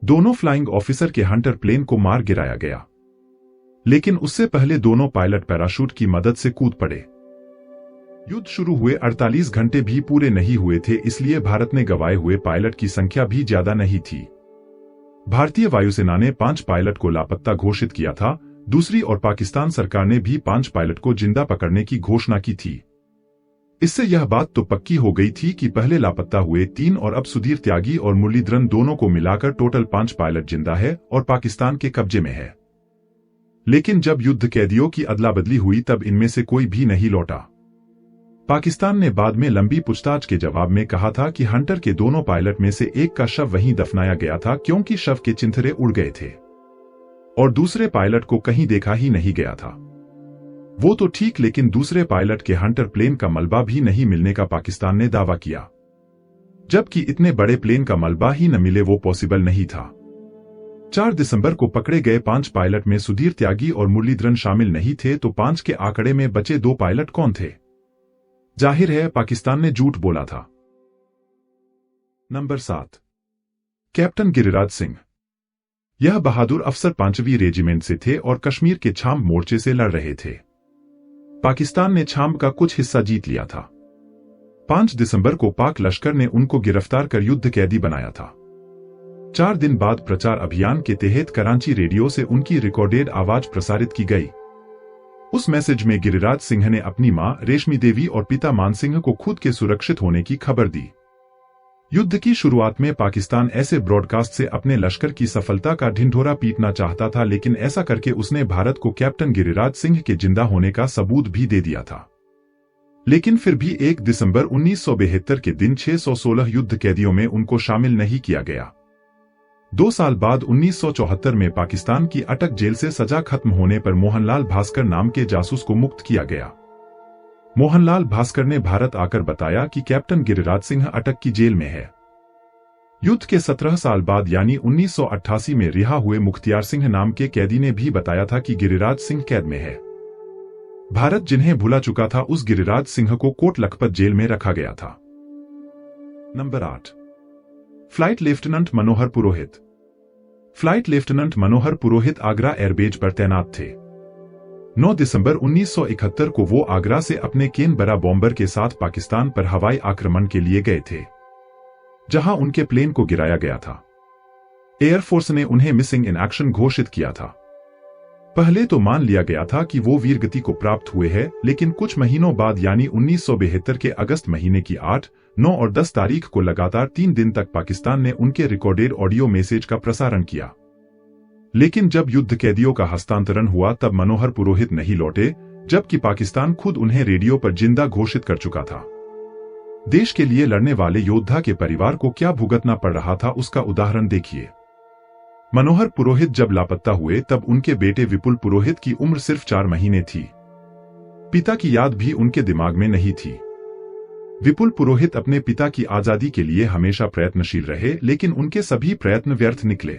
दोनों फ्लाइंग ऑफिसर के हंटर प्लेन को मार गिराया गया, लेकिन उससे पहले दोनों पायलट पैराशूट की मदद से कूद पड़े। युद्ध शुरू हुए 48 घंटे भी पूरे नहीं हुए थे, इसलिए भारत ने गंवाए हुए पायलट की संख्या भी ज्यादा नहीं थी। भारतीय वायुसेना ने 5 पायलट को लापता घोषित किया था। दूसरी ओर पाकिस्तान सरकार ने भी 5 पायलट को जिंदा पकड़ने की घोषणा की थी। इससे यह बात तो पक्की हो गई थी कि पहले लापता हुए 3 और अब सुधीर त्यागी और मुरलीधरन दोनों को मिलाकर टोटल 5 पायलट जिंदा है और पाकिस्तान के कब्जे में है। लेकिन जब युद्ध कैदियों की अदला बदली हुई तब इनमें से कोई भी नहीं लौटा। पाकिस्तान ने बाद में लंबी पूछताछ के जवाब में कहा था कि हंटर के दोनों पायलट में से एक का शव वहीं दफनाया गया था, क्योंकि शव के चिंथरे उड़ गए थे और दूसरे पायलट को कहीं देखा ही नहीं गया था। वो तो ठीक, लेकिन दूसरे पायलट के हंटर प्लेन का मलबा भी नहीं मिलने का पाकिस्तान ने दावा किया, जबकि इतने बड़े प्लेन का मलबा ही न मिले वो पॉसिबल नहीं था। 4 दिसंबर को पकड़े गए 5 पायलट में सुधीर त्यागी और मुरलीधरन शामिल नहीं थे, तो 5 के आंकड़े में बचे 2 पायलट कौन थे? जाहिर है पाकिस्तान ने झूठ बोला था। Number 7, captain Giriraj Singh. यह बहादुर अफसर 5वीं रेजिमेंट से थे और कश्मीर के छाम्ब मोर्चे से लड़ रहे थे। पाकिस्तान ने छाम्ब का कुछ हिस्सा जीत लिया था। 5 दिसंबर को पाक लश्कर ने उनको गिरफ्तार कर युद्ध कैदी बनाया था। 4 दिन बाद प्रचार अभियान के तहत कराची रेडियो से उनकी रिकॉर्डेड आवाज प्रसारित की गई। उस मैसेज में गिरिराज सिंह ने अपनी मां रेशमी देवी और पिता मान सिंह को खुद के सुरक्षित होने की खबर दी। युद्ध की शुरुआत में पाकिस्तान ऐसे ब्रॉडकास्ट से अपने लश्कर की सफलता का ढिंढोरा पीटना चाहता था, लेकिन ऐसा करके उसने भारत को कैप्टन गिरिराज सिंह के जिंदा होने का सबूत भी दे दिया था। लेकिन फिर भी 1 दिसंबर 1972 के दिन 616 युद्ध कैदियों में उनको शामिल नहीं किया गया। 2 साल बाद 1974 में पाकिस्तान की अटक जेल से सजा खत्म होने पर मोहनलाल भास्कर नाम के जासूस को मुक्त किया गया। मोहनलाल भास्कर ने भारत आकर बताया कि कैप्टन गिरिराज सिंह अटक की जेल में है। युद्ध के 17 साल बाद यानी 1988 में रिहा हुए मुख्तियार सिंह नाम के कैदी ने भी बताया था कि गिरिराज सिंह कैद में है। भारत जिन्हें भुला चुका था, उस गिरिराज सिंह को कोट लखपत जेल में रखा गया था। नंबर 8, फ्लाइट लेफ्टिनेंट मनोहर पुरोहित। फ्लाइट लेफ्टिनेंट मनोहर पुरोहित आगरा एयरबेस पर तैनात थे। 9 दिसंबर 1971 को वो आगरा से अपने केनबरा बॉम्बर के साथ पाकिस्तान पर हवाई आक्रमण के लिए गए थे, जहां उनके प्लेन को गिराया गया था। एयरफोर्स ने उन्हें मिसिंग इन एक्शन घोषित किया था। पहले तो मान लिया गया था कि वो वीरगति को प्राप्त हुए हैं, लेकिन कुछ महीनों बाद यानी 1972 के अगस्त महीने की 8, 9 और 10 तारीख को लगातार 3 दिन तक पाकिस्तान ने उनके रिकॉर्डेड ऑडियो मैसेज का प्रसारण किया। लेकिन जब युद्ध कैदियों का हस्तांतरण हुआ तब मनोहर पुरोहित नहीं लौटे, जबकि पाकिस्तान खुद उन्हें रेडियो पर जिंदा घोषित कर चुका था। देश के लिए लड़ने वाले योद्धा के परिवार को क्या भुगतना पड़ रहा था, उसका उदाहरण देखिए। मनोहर पुरोहित जब लापता हुए तब उनके बेटे विपुल पुरोहित की उम्र सिर्फ 4 महीने थी। पिता की याद भी उनके दिमाग में नहीं थी। विपुल पुरोहित अपने पिता की आजादी के लिए हमेशा प्रयत्नशील रहे, लेकिन उनके सभी प्रयत्न व्यर्थ निकले।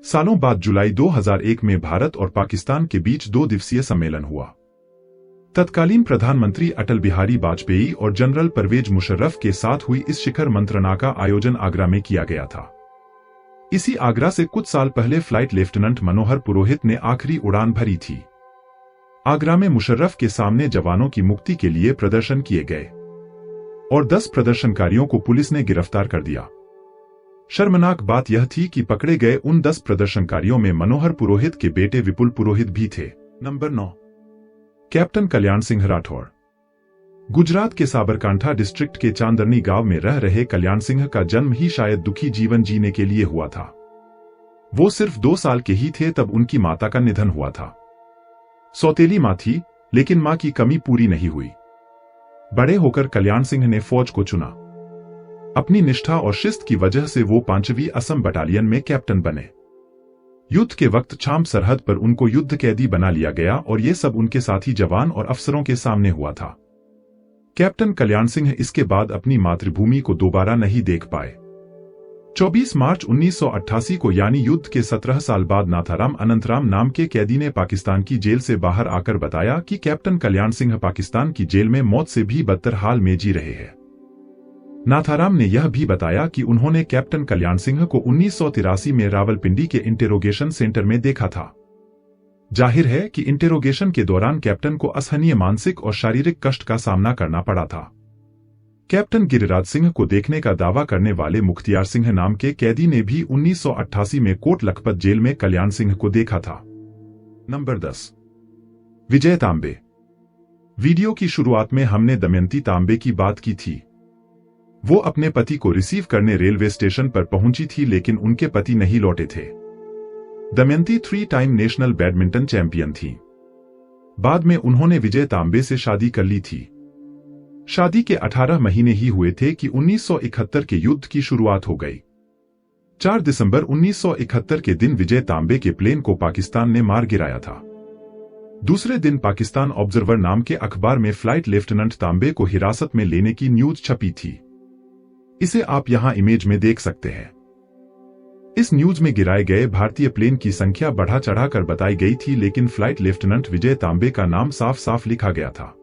सालों बाद जुलाई 2001 में भारत और पाकिस्तान के बीच 2 दिवसीय सम्मेलन हुआ। तत्कालीन प्रधानमंत्री अटल बिहारी वाजपेयी और जनरल परवेज मुशर्रफ के साथ हुई इस शिखर मंत्रणा का आयोजन आगरा में किया गया था। इसी आगरा से कुछ साल पहले फ्लाइट लेफ्टिनेंट मनोहर पुरोहित ने आखिरी उड़ान भरी थी। आगरा में मुशर्रफ के सामने जवानों की मुक्ति के लिए प्रदर्शन किए गए और 10 प्रदर्शनकारियों को पुलिस ने गिरफ्तार कर दिया। शर्मनाक बात यह थी कि पकड़े गए उन 10 प्रदर्शनकारियों में मनोहर पुरोहित के बेटे विपुल पुरोहित भी थे। Number 9, captain Kalyan Singh Rathore. गुजरात के साबरकांठा डिस्ट्रिक्ट के चांदरनी गांव में रह रहे कल्याण सिंह का जन्म ही शायद दुखी जीवन जीने के लिए हुआ था। वो सिर्फ 2 साल के ही थे तब उनकी माता का निधन हुआ था। सौतेली मां थी, लेकिन मां की कमी पूरी नहीं हुई। बड़े होकर कल्याण सिंह ने फौज को चुना। अपनी निष्ठा और शिस्त की वजह से वो 5वीं असम बटालियन में कैप्टन बने। युद्ध के वक्त छाम सरहद पर उनको युद्ध कैदी बना लिया गया और ये सब उनके साथी जवान और अफसरों के सामने हुआ था। कैप्टन कल्याण सिंह इसके बाद अपनी मातृभूमि को दोबारा नहीं देख पाए। 24 मार्च 1988 को यानी युद्ध के 17 साल बाद नाथाराम अनंतराम नाम के कैदी ने पाकिस्तान की जेल से बाहर आकर बताया कि कैप्टन कल्याण सिंह पाकिस्तान की जेल में मौत से भी बदतर हाल में जी रहे हैं। नाथाराम ने यह भी बताया कि उन्होंने कैप्टन कल्याण सिंह को 1983 में रावलपिंडी के इंटेरोगेशन सेंटर में देखा था। जाहिर है कि इंटेरोगेशन के दौरान कैप्टन को असहनीय मानसिक और शारीरिक कष्ट का सामना करना पड़ा था। कैप्टन गिरिराज सिंह को देखने का दावा करने वाले मुख्तियार सिंह नाम के कैदी ने भी 1988 में कोट लखपत जेल में कल्याण सिंह को देखा था। नंबर 10, विजय तांबे। वीडियो की शुरुआत में हमने दमयंती तांबे की बात की थी। वो अपने पति को रिसीव करने रेलवे स्टेशन पर पहुंची थी, लेकिन उनके पति नहीं लौटे थे। Damayanti 3 time national badminton champion थी। बाद में उन्होंने विजय तांबे से शादी कर ली थी। शादी के 18 महीने ही हुए थे कि 1971 के युद्ध की शुरुआत हो गई। 4 दिसंबर 1971 के दिन विजय तांबे के प्लेन को पाकिस्तान ने मार गिराया था। दूसरे दिन पाकिस्तान ऑब्जर्वर नाम के अखबार में फ्लाइट लेफ्टिनेंट तांबे को हिरासत में लेने की न्यूज छपी थी। इसे आप यहां इमेज में देख सकते हैं। इस न्यूज में गिराए गए भारतीय प्लेन की संख्या बढ़ा चढ़ाकर बताई गई थी, लेकिन फ्लाइट लेफ्टिनेंट विजय तांबे का नाम साफ साफ लिखा गया था।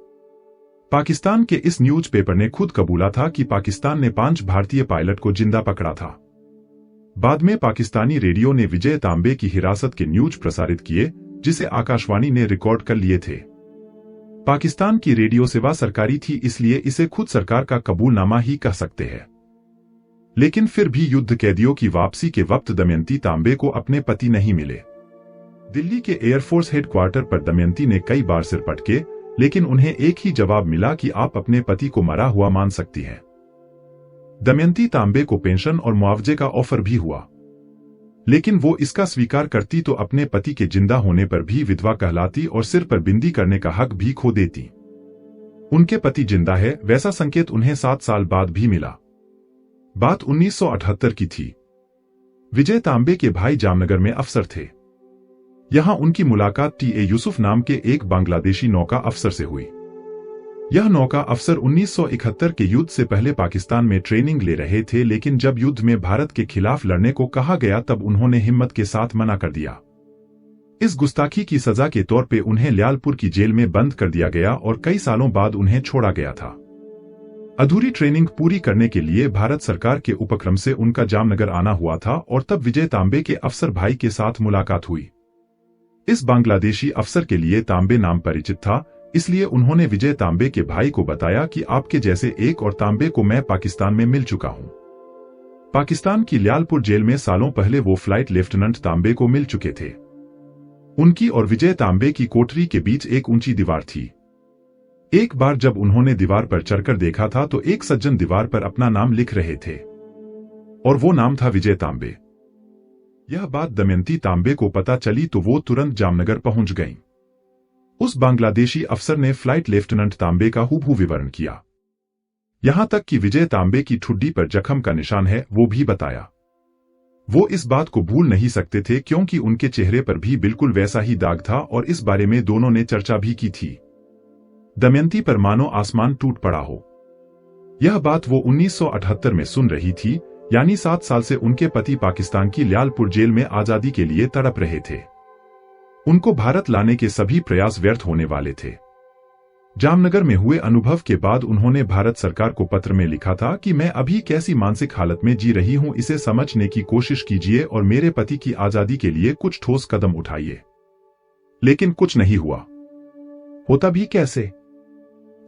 पाकिस्तान के इस न्यूज पेपर ने खुद कबूला था कि पाकिस्तान ने 5 भारतीय पायलट को जिंदा पकड़ा था। बाद में पाकिस्तानी रेडियो ने विजय तांबे की हिरासत के न्यूज प्रसारित किए, जिसे आकाशवाणी ने रिकॉर्ड कर लिए थे। पाकिस्तान की रेडियो सेवा सरकारी थी, इसलिए इसे खुद सरकार का कबूलनामा ही कह सकते हैं। लेकिन फिर भी युद्ध कैदियों की वापसी के वक्त दमयंती तांबे को अपने पति नहीं मिले। दिल्ली के एयरफोर्स हेडक्वार्टर पर दमयंती ने कई बार सिर पटके, लेकिन उन्हें एक ही जवाब मिला कि आप अपने पति को मरा हुआ मान सकती हैं। दमयंती तांबे को पेंशन और मुआवजे का ऑफर भी हुआ, लेकिन वो इसका स्वीकार करती तो अपने पति के जिंदा होने पर भी विधवा कहलाती और सिर पर बिंदी करने का हक भी खो देती। उनके पति जिंदा है, वैसा संकेत उन्हें 7 साल बाद भी मिला। बात 1978 की थी। विजय तांबे के भाई जामनगर में अफसर थे। यहां उनकी मुलाकात टीए यूसुफ नाम के एक बांग्लादेशी नौका अफसर से हुई। यह नौका अफसर 1971 के युद्ध से पहले पाकिस्तान में ट्रेनिंग ले रहे थे, लेकिन जब युद्ध में भारत के खिलाफ लड़ने को कहा गया तब उन्होंने हिम्मत के साथ मना कर दिया। इस गुस्ताखी की सजा के तौर पे उन्हें ल्यालपुर की जेल में बंद कर दिया गया और कई सालों बाद उन्हें छोड़ा गया था। अधूरी ट्रेनिंग पूरी करने के लिए भारत सरकार के उपक्रम से उनका जामनगर आना हुआ था और तब विजय तांबे के अफसर भाई के साथ मुलाकात हुई। इस बांग्लादेशी अफसर के लिए तांबे नाम परिचित था, इसलिए उन्होंने विजय तांबे के भाई को बताया कि आपके जैसे एक और तांबे को मैं पाकिस्तान में मिल चुका हूं। पाकिस्तान की ल्यालपुर जेल में सालों पहले वो फ्लाइट लेफ्टिनेंट तांबे को मिल चुके थे। उनकी और विजय तांबे की कोठरी के बीच एक ऊंची दीवार थी। एक बार जब उन्होंने दीवार पर चढ़कर देखा था तो एक सज्जन दीवार पर अपना नाम लिख रहे थे और वो नाम था विजय तांबे। यह बात दमयंती तांबे को पता चली तो वो तुरंत जामनगर पहुंच गईं। उस बांग्लादेशी अफसर ने फ्लाइट लेफ्टिनेंट तांबे का हूबहू विवरण किया, यहां तक कि विजय तांबे की ठुड्डी पर जख्म का निशान है वो भी बताया। वो इस बात को भूल नहीं सकते थे क्योंकि उनके चेहरे पर भी बिल्कुल वैसा ही दाग था और इस बारे में दोनों ने चर्चा भी की थी। दमयंती पर मानो आसमान टूट पड़ा हो। यह बात वो 1978 में सुन रही थी, यानी 7 साल से उनके पति पाकिस्तान की ल्यालपुर जेल में आजादी के लिए तड़प रहे थे। उनको भारत लाने के सभी प्रयास व्यर्थ होने वाले थे। जामनगर में हुए अनुभव के बाद उन्होंने भारत सरकार को पत्र में लिखा था कि मैं अभी कैसी मानसिक हालत में जी रही हूं, इसे समझने की कोशिश कीजिए और मेरे पति की आजादी के लिए कुछ ठोस कदम उठाइए। लेकिन कुछ नहीं हुआ। होता भी कैसे?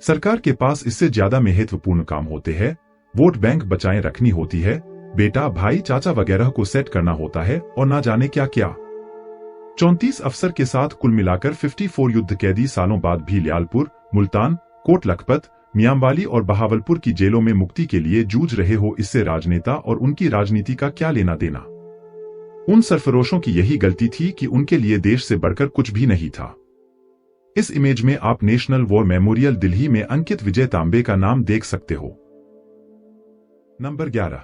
सरकार के पास इससे ज्यादा महत्वपूर्ण काम होते हैं। वोट बैंक बचाएं रखनी होती है, बेटा भाई चाचा वगैरह को सेट करना होता है और ना जाने क्या क्या। 34 अफसर के साथ कुल मिलाकर 54 युद्ध कैदी सालों बाद भी ल्यालपुर, मुल्तान, कोट लखपत, मियांवाली और बहावलपुर की जेलों में मुक्ति के लिए जूझ रहे हो। इससे राजनेता और उनकी राजनीति का क्या लेना देना? उन सरफरोशों की यही गलती थी कि उनके लिए देश से बढ़कर कुछ भी नहीं था। इस इमेज में आप नेशनल वॉर मेमोरियल दिल्ली में अंकित विजय तांबे का नाम देख सकते हो। नंबर 11,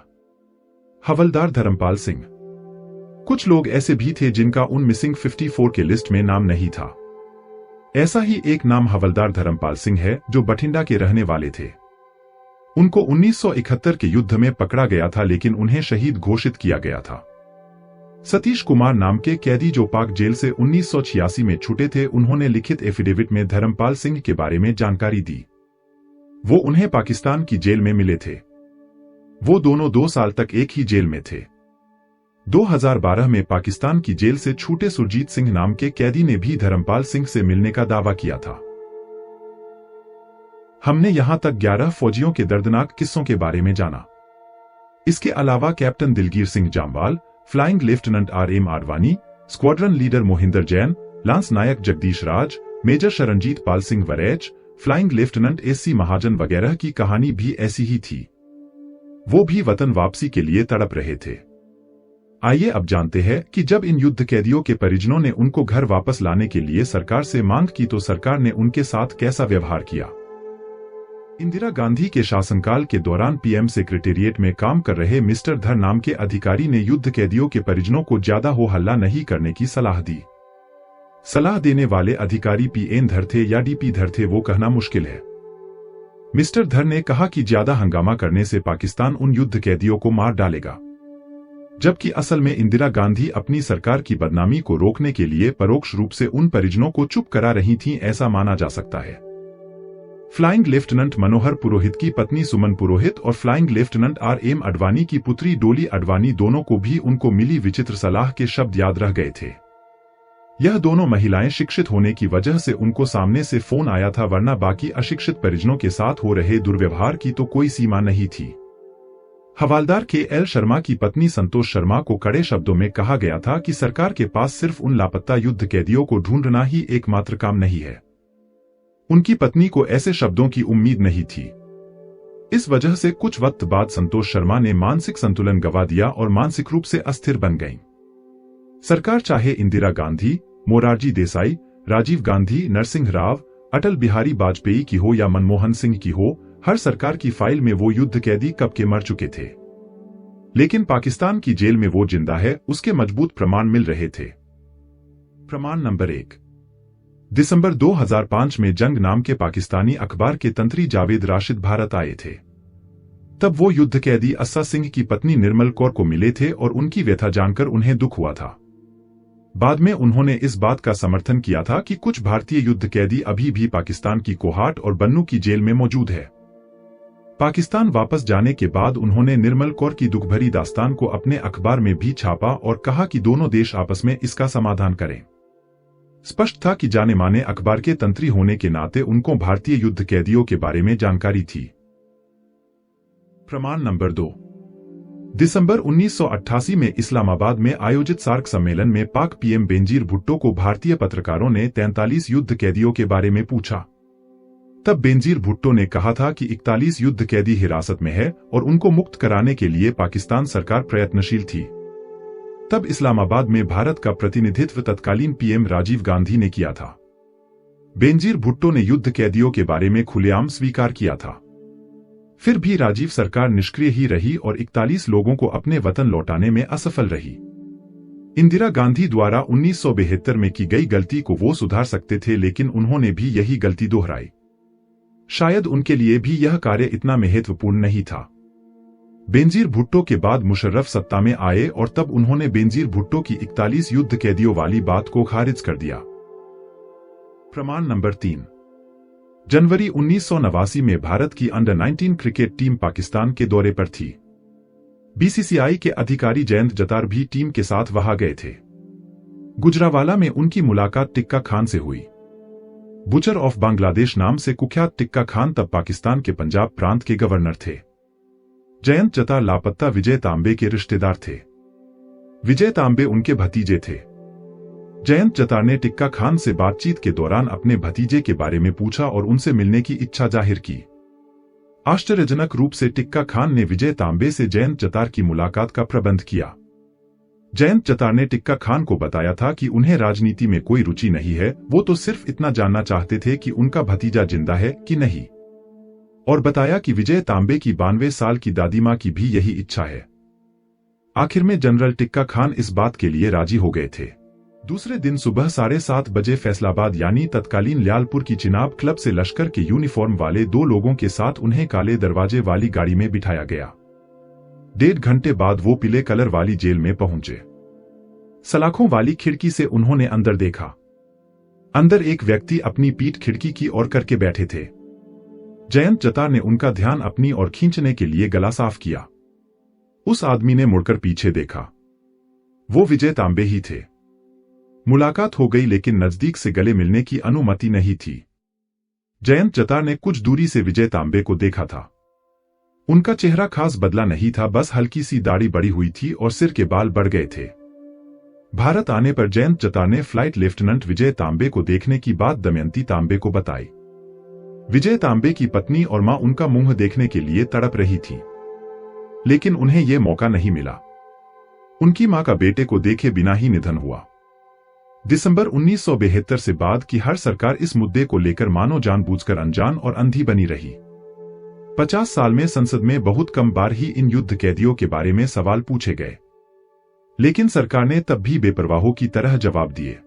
हवलदार धर्मपाल सिंह। कुछ लोग ऐसे भी थे जिनका उन मिसिंग 54 के लिस्ट में नाम नहीं था। ऐसा ही एक नाम हवलदार धर्मपाल सिंह है, जो बठिंडा के रहने वाले थे। उनको 1971 के युद्ध में पकड़ा गया था, लेकिन उन्हें शहीद घोषित किया गया था। सतीश कुमार नाम के कैदी जो पाक जेल से 1986 में छूटे थे, उन्होंने लिखित एफिडेविट में धर्मपाल सिंह के बारे में जानकारी दी। वो उन्हें पाकिस्तान की जेल में मिले थे। वो दोनों 2 साल तक एक ही जेल में थे। 2012 में पाकिस्तान की जेल से छूटे सुरजीत सिंह नाम के कैदी ने भी धर्मपाल सिंह से मिलने का दावा किया था। हमने यहां तक 11 फौजियों के दर्दनाक किस्सों के बारे में जाना। इसके अलावा captain Dilgir Singh Jamwal, flying lieutenant RM Advani, squadron leader Mohinder Jain, lance naik Jagdish Raj, major Sharanjit Pal Singh Varaich, flying lieutenant SC Mahajan वगैरह की कहानी भी ऐसी ही थी। वो भी वतन वापसी के लिए तड़प रहे थे। आइए अब जानते हैं कि जब इन युद्ध कैदियों के परिजनों ने उनको घर वापस लाने के लिए सरकार से मांग की तो सरकार ने उनके साथ कैसा व्यवहार किया। इंदिरा गांधी के शासनकाल के दौरान PM सेक्रेटेरिएट में काम कर रहे मिस्टर धर नाम के अधिकारी ने युद्ध कैदियों के परिजनों को ज्यादा हो हल्ला नहीं करने की सलाह दी। सलाह देने वाले अधिकारी PN धर थे या DP धर थे वो कहना मुश्किल है। मिस्टर धर ने कहा कि ज्यादा हंगामा करने से पाकिस्तान उन युद्ध कैदियों को मार डालेगा, जबकि असल में इंदिरा गांधी अपनी सरकार की बदनामी को रोकने के लिए परोक्ष रूप से उन परिजनों को चुप करा रही थीं, ऐसा माना जा सकता है। फ्लाइंग लेफ्टिनेंट मनोहर पुरोहित की पत्नी सुमन पुरोहित और फ्लाइंग लेफ्टिनेंट RM आडवाणी की पुत्री डोली आडवाणी दोनों को भी उनको मिली विचित्र सलाह के शब्द याद रह गए थे। यह दोनों महिलाएं शिक्षित होने की वजह से उनको सामने से फोन आया था, वरना बाकी अशिक्षित परिजनों के साथ हो रहे दुर्व्यवहार की तो कोई सीमा नहीं थी। हवालदार KL शर्मा की पत्नी संतोष शर्मा को कड़े शब्दों में कहा गया था कि सरकार के पास सिर्फ उन लापता युद्ध कैदियों को ढूंढना ही एकमात्र काम नहीं है। उनकी पत्नी को ऐसे शब्दों की उम्मीद नहीं थी। इस वजह से कुछ वक्त बाद संतोष शर्मा ने मानसिक संतुलन गंवा दिया और मानसिक रूप से अस्थिर बन गईं। सरकार चाहे इंदिरा गांधी, मोरारजी देसाई, राजीव गांधी, नरसिंह राव, अटल बिहारी वाजपेयी की हो या मनमोहन सिंह की हो, हर सरकार की फाइल में वो युद्ध कैदी कब के मर चुके थे। लेकिन पाकिस्तान की जेल में वो जिंदा है, उसके मजबूत प्रमाण मिल रहे थे। प्रमाण नंबर 1, दिसंबर 2005 में जंग नाम के पाकिस्तानी अखबार के तंत्री जावेद राशिद भारत आए थे। तब वो युद्ध कैदी अस्सा सिंह की पत्नी निर्मल कौर को मिले थे और उनकी व्यथा जानकर उन्हें दुख हुआ था। बाद में उन्होंने इस बात का समर्थन किया था कि कुछ भारतीय युद्ध कैदी अभी भी पाकिस्तान की कोहाट और बन्नू की जेल में मौजूद है। पाकिस्तान वापस जाने के बाद उन्होंने निर्मल कौर की दुखभरी दास्तान को अपने अखबार में भी छापा और कहा कि दोनों देश आपस में इसका समाधान करें। स्पष्ट था कि जाने माने अखबार के तंत्री होने के नाते उनको भारतीय युद्ध कैदियों के बारे में जानकारी थी। प्रमाण नंबर 2, दिसंबर 1988 में इस्लामाबाद में आयोजित सार्क सम्मेलन में पाक PM बेनजीर भुट्टो को भारतीय पत्रकारों ने 43 युद्ध कैदियों के बारे में पूछा। तब बेनजीर भुट्टो ने कहा था कि 41 युद्ध कैदी हिरासत में है और उनको मुक्त कराने के लिए पाकिस्तान सरकार प्रयत्नशील थी। तब इस्लामाबाद में भारत का प्रतिनिधित्व तत्कालीन PM राजीव गांधी ने किया था। बेनजीर भुट्टो ने युद्ध कैदियों के बारे में खुलेआम स्वीकार किया था। फिर भी राजीव सरकार निष्क्रिय ही रही और 41 लोगों को अपने वतन लौटाने में असफल रही। इंदिरा गांधी द्वारा 1972 में की गई गलती को वो सुधार सकते थे, लेकिन उन्होंने भी यही गलती दोहराई। शायद उनके लिए भी यह कार्य इतना महत्वपूर्ण नहीं था। बेनजीर भुट्टो के बाद मुशर्रफ सत्ता में आए और तब उन्होंने बेनजीर भुट्टो की 41 युद्ध कैदियों वाली बात को खारिज कर दिया। प्रमाण नंबर 3। जनवरी 1989 में भारत की अंडर 19 क्रिकेट टीम पाकिस्तान के दौरे पर थी। बीसीसीआई के अधिकारी जयंत जतार भी टीम के साथ वहां गए थे। गुजरावाला में उनकी मुलाकात टिक्का खान से हुई। बुचर ऑफ बांग्लादेश नाम से कुख्यात टिक्का खान तब पाकिस्तान के पंजाब प्रांत के गवर्नर थे। जयंत जतार लापता विजय तांबे के रिश्तेदार थे। विजय तांबे उनके भतीजे थे। जयंत जतार ने टिक्का खान से बातचीत के दौरान अपने भतीजे के बारे में पूछा और उनसे मिलने की इच्छा जाहिर की। आश्चर्यजनक रूप से टिक्का खान ने विजय तांबे से जयंत जतार की मुलाकात का प्रबंध किया। जयंत जतार ने टिक्का खान को बताया था कि उन्हें राजनीति में कोई रुचि नहीं है, वो तो सिर्फ इतना जानना चाहते थे कि उनका भतीजा जिंदा है कि नहीं, और बताया कि विजय तांबे की 92 साल की दादी मां की भी यही इच्छा है। आखिर में जनरल टिक्का खान इस बात के लिए राजी हो गए थे। दूसरे दिन सुबह 7:30 बजे फैसलाबाद यानी तत्कालीन ल्यालपुर की चिनाब क्लब से लश्कर के यूनिफॉर्म वाले 2 लोगों के साथ उन्हें काले दरवाजे वाली गाड़ी में बिठाया गया। 1.5 घंटे बाद वो पीले कलर वाली जेल में पहुंचे। सलाखों वाली खिड़की से उन्होंने अंदर देखा। अंदर एक व्यक्ति अपनी पीठ खिड़की की ओर करके बैठे थे। जयंत जतार ने उनका ध्यान अपनी ओर खींचने के लिए गला साफ किया। उस आदमी ने मुड़कर पीछे देखा। वो विजय तांबे ही थे। मुलाकात हो गई, लेकिन नजदीक से गले मिलने की अनुमति नहीं थी। जयंत जतार ने कुछ दूरी से विजय तांबे को देखा था। उनका चेहरा खास बदला नहीं था, बस हल्की सी दाढ़ी बढ़ी हुई थी और सिर के बाल बढ़ गए थे। भारत आने पर जयंत जतार ने फ्लाइट लेफ्टिनेंट विजय तांबे को देखने की बात दमयंती तांबे को बताई। विजय तांबे की पत्नी और मां उनका मुंह देखने के लिए तड़प रही थी, लेकिन उन्हें यह मौका नहीं मिला। उनकी मां का बेटे को देखे बिना ही निधन हुआ। दिसंबर 1972 से बाद की हर सरकार इस मुद्दे को लेकर मानो जानबूझकर अनजान और अंधी बनी रही। 50 साल में संसद में बहुत कम बार ही इन युद्ध कैदियों के बारे में सवाल पूछे गए, लेकिन सरकार ने तब भी बेपरवाहों की तरह जवाब दिए।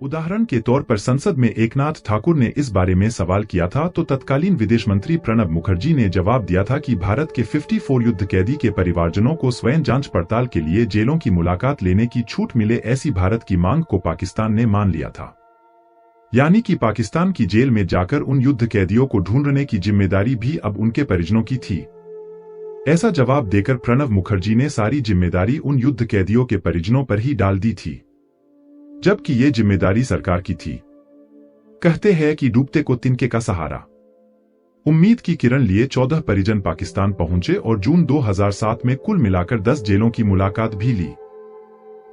उदाहरण के तौर पर संसद में एकनाथ ठाकुर ने इस बारे में सवाल किया था तो तत्कालीन विदेश मंत्री प्रणब मुखर्जी ने जवाब दिया था कि भारत के 54 युद्ध कैदी के परिवारजनों को स्वयं जांच पड़ताल के लिए जेलों की मुलाकात लेने की छूट मिले, ऐसी भारत की मांग को पाकिस्तान ने मान लिया था। यानी कि पाकिस्तान की जेल में जाकर उन युद्ध कैदियों को ढूंढने की जिम्मेदारी भी अब उनके परिजनों की थी। ऐसा जवाब देकर प्रणब मुखर्जी ने सारी जिम्मेदारी उन युद्ध कैदियों के परिजनों पर ही डाल दी थी, जबकि ये जिम्मेदारी सरकार की थी। कहते हैं कि डूबते को तिनके का सहारा। उम्मीद की किरण लिए 14 परिजन पाकिस्तान पहुंचे और जून 2007 में कुल मिलाकर 10 जेलों की मुलाकात भी ली।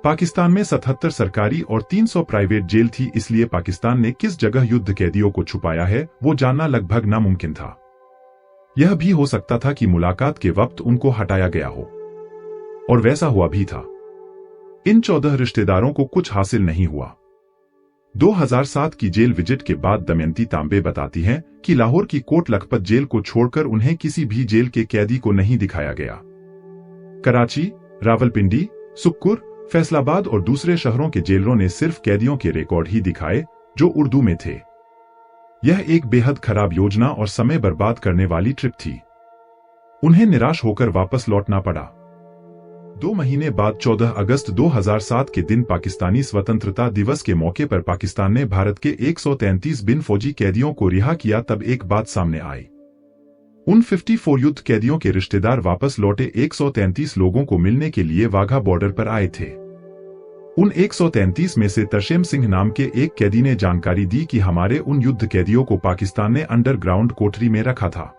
पाकिस्तान में 77 सरकारी और 300 प्राइवेट जेल थी, इसलिए पाकिस्तान ने किस जगह युद्ध कैदियों को छुपाया है वो जानना लगभग नामुमकिन था। यह भी हो सकता था कि मुलाकात के वक्त उनको हटाया गया हो, और वैसा हुआ भी था। इन 14 रिश्तेदारों को कुछ हासिल नहीं हुआ। 2007 की जेल विजिट के बाद दमयंती तांबे बताती हैं कि लाहौर की कोट लखपत जेल को छोड़कर उन्हें किसी भी जेल के कैदी को नहीं दिखाया गया। कराची, रावलपिंडी, सुक्कुर, फैसलाबाद और दूसरे शहरों के जेलरों ने सिर्फ कैदियों के रिकॉर्ड ही दिखाए जो उर्दू में थे। यह एक बेहद खराब योजना और समय बर्बाद करने वाली ट्रिप थी। उन्हें निराश होकर वापस लौटना पड़ा। 2 महीने बाद 14 अगस्त 2007 के दिन पाकिस्तानी स्वतंत्रता दिवस के मौके पर पाकिस्तान ने भारत के 133 बिन फौजी कैदियों को रिहा किया। तब एक बात सामने आई। उन 54 युद्ध कैदियों के रिश्तेदार वापस लौटे 133 लोगों को मिलने के लिए वाघा बॉर्डर पर आए थे। उन 133 में से तरशेम सिंह नाम के एक कैदी ने जानकारी दी कि हमारे उन युद्ध कैदियों को पाकिस्तान ने अंडरग्राउंड कोठरी में रखा था।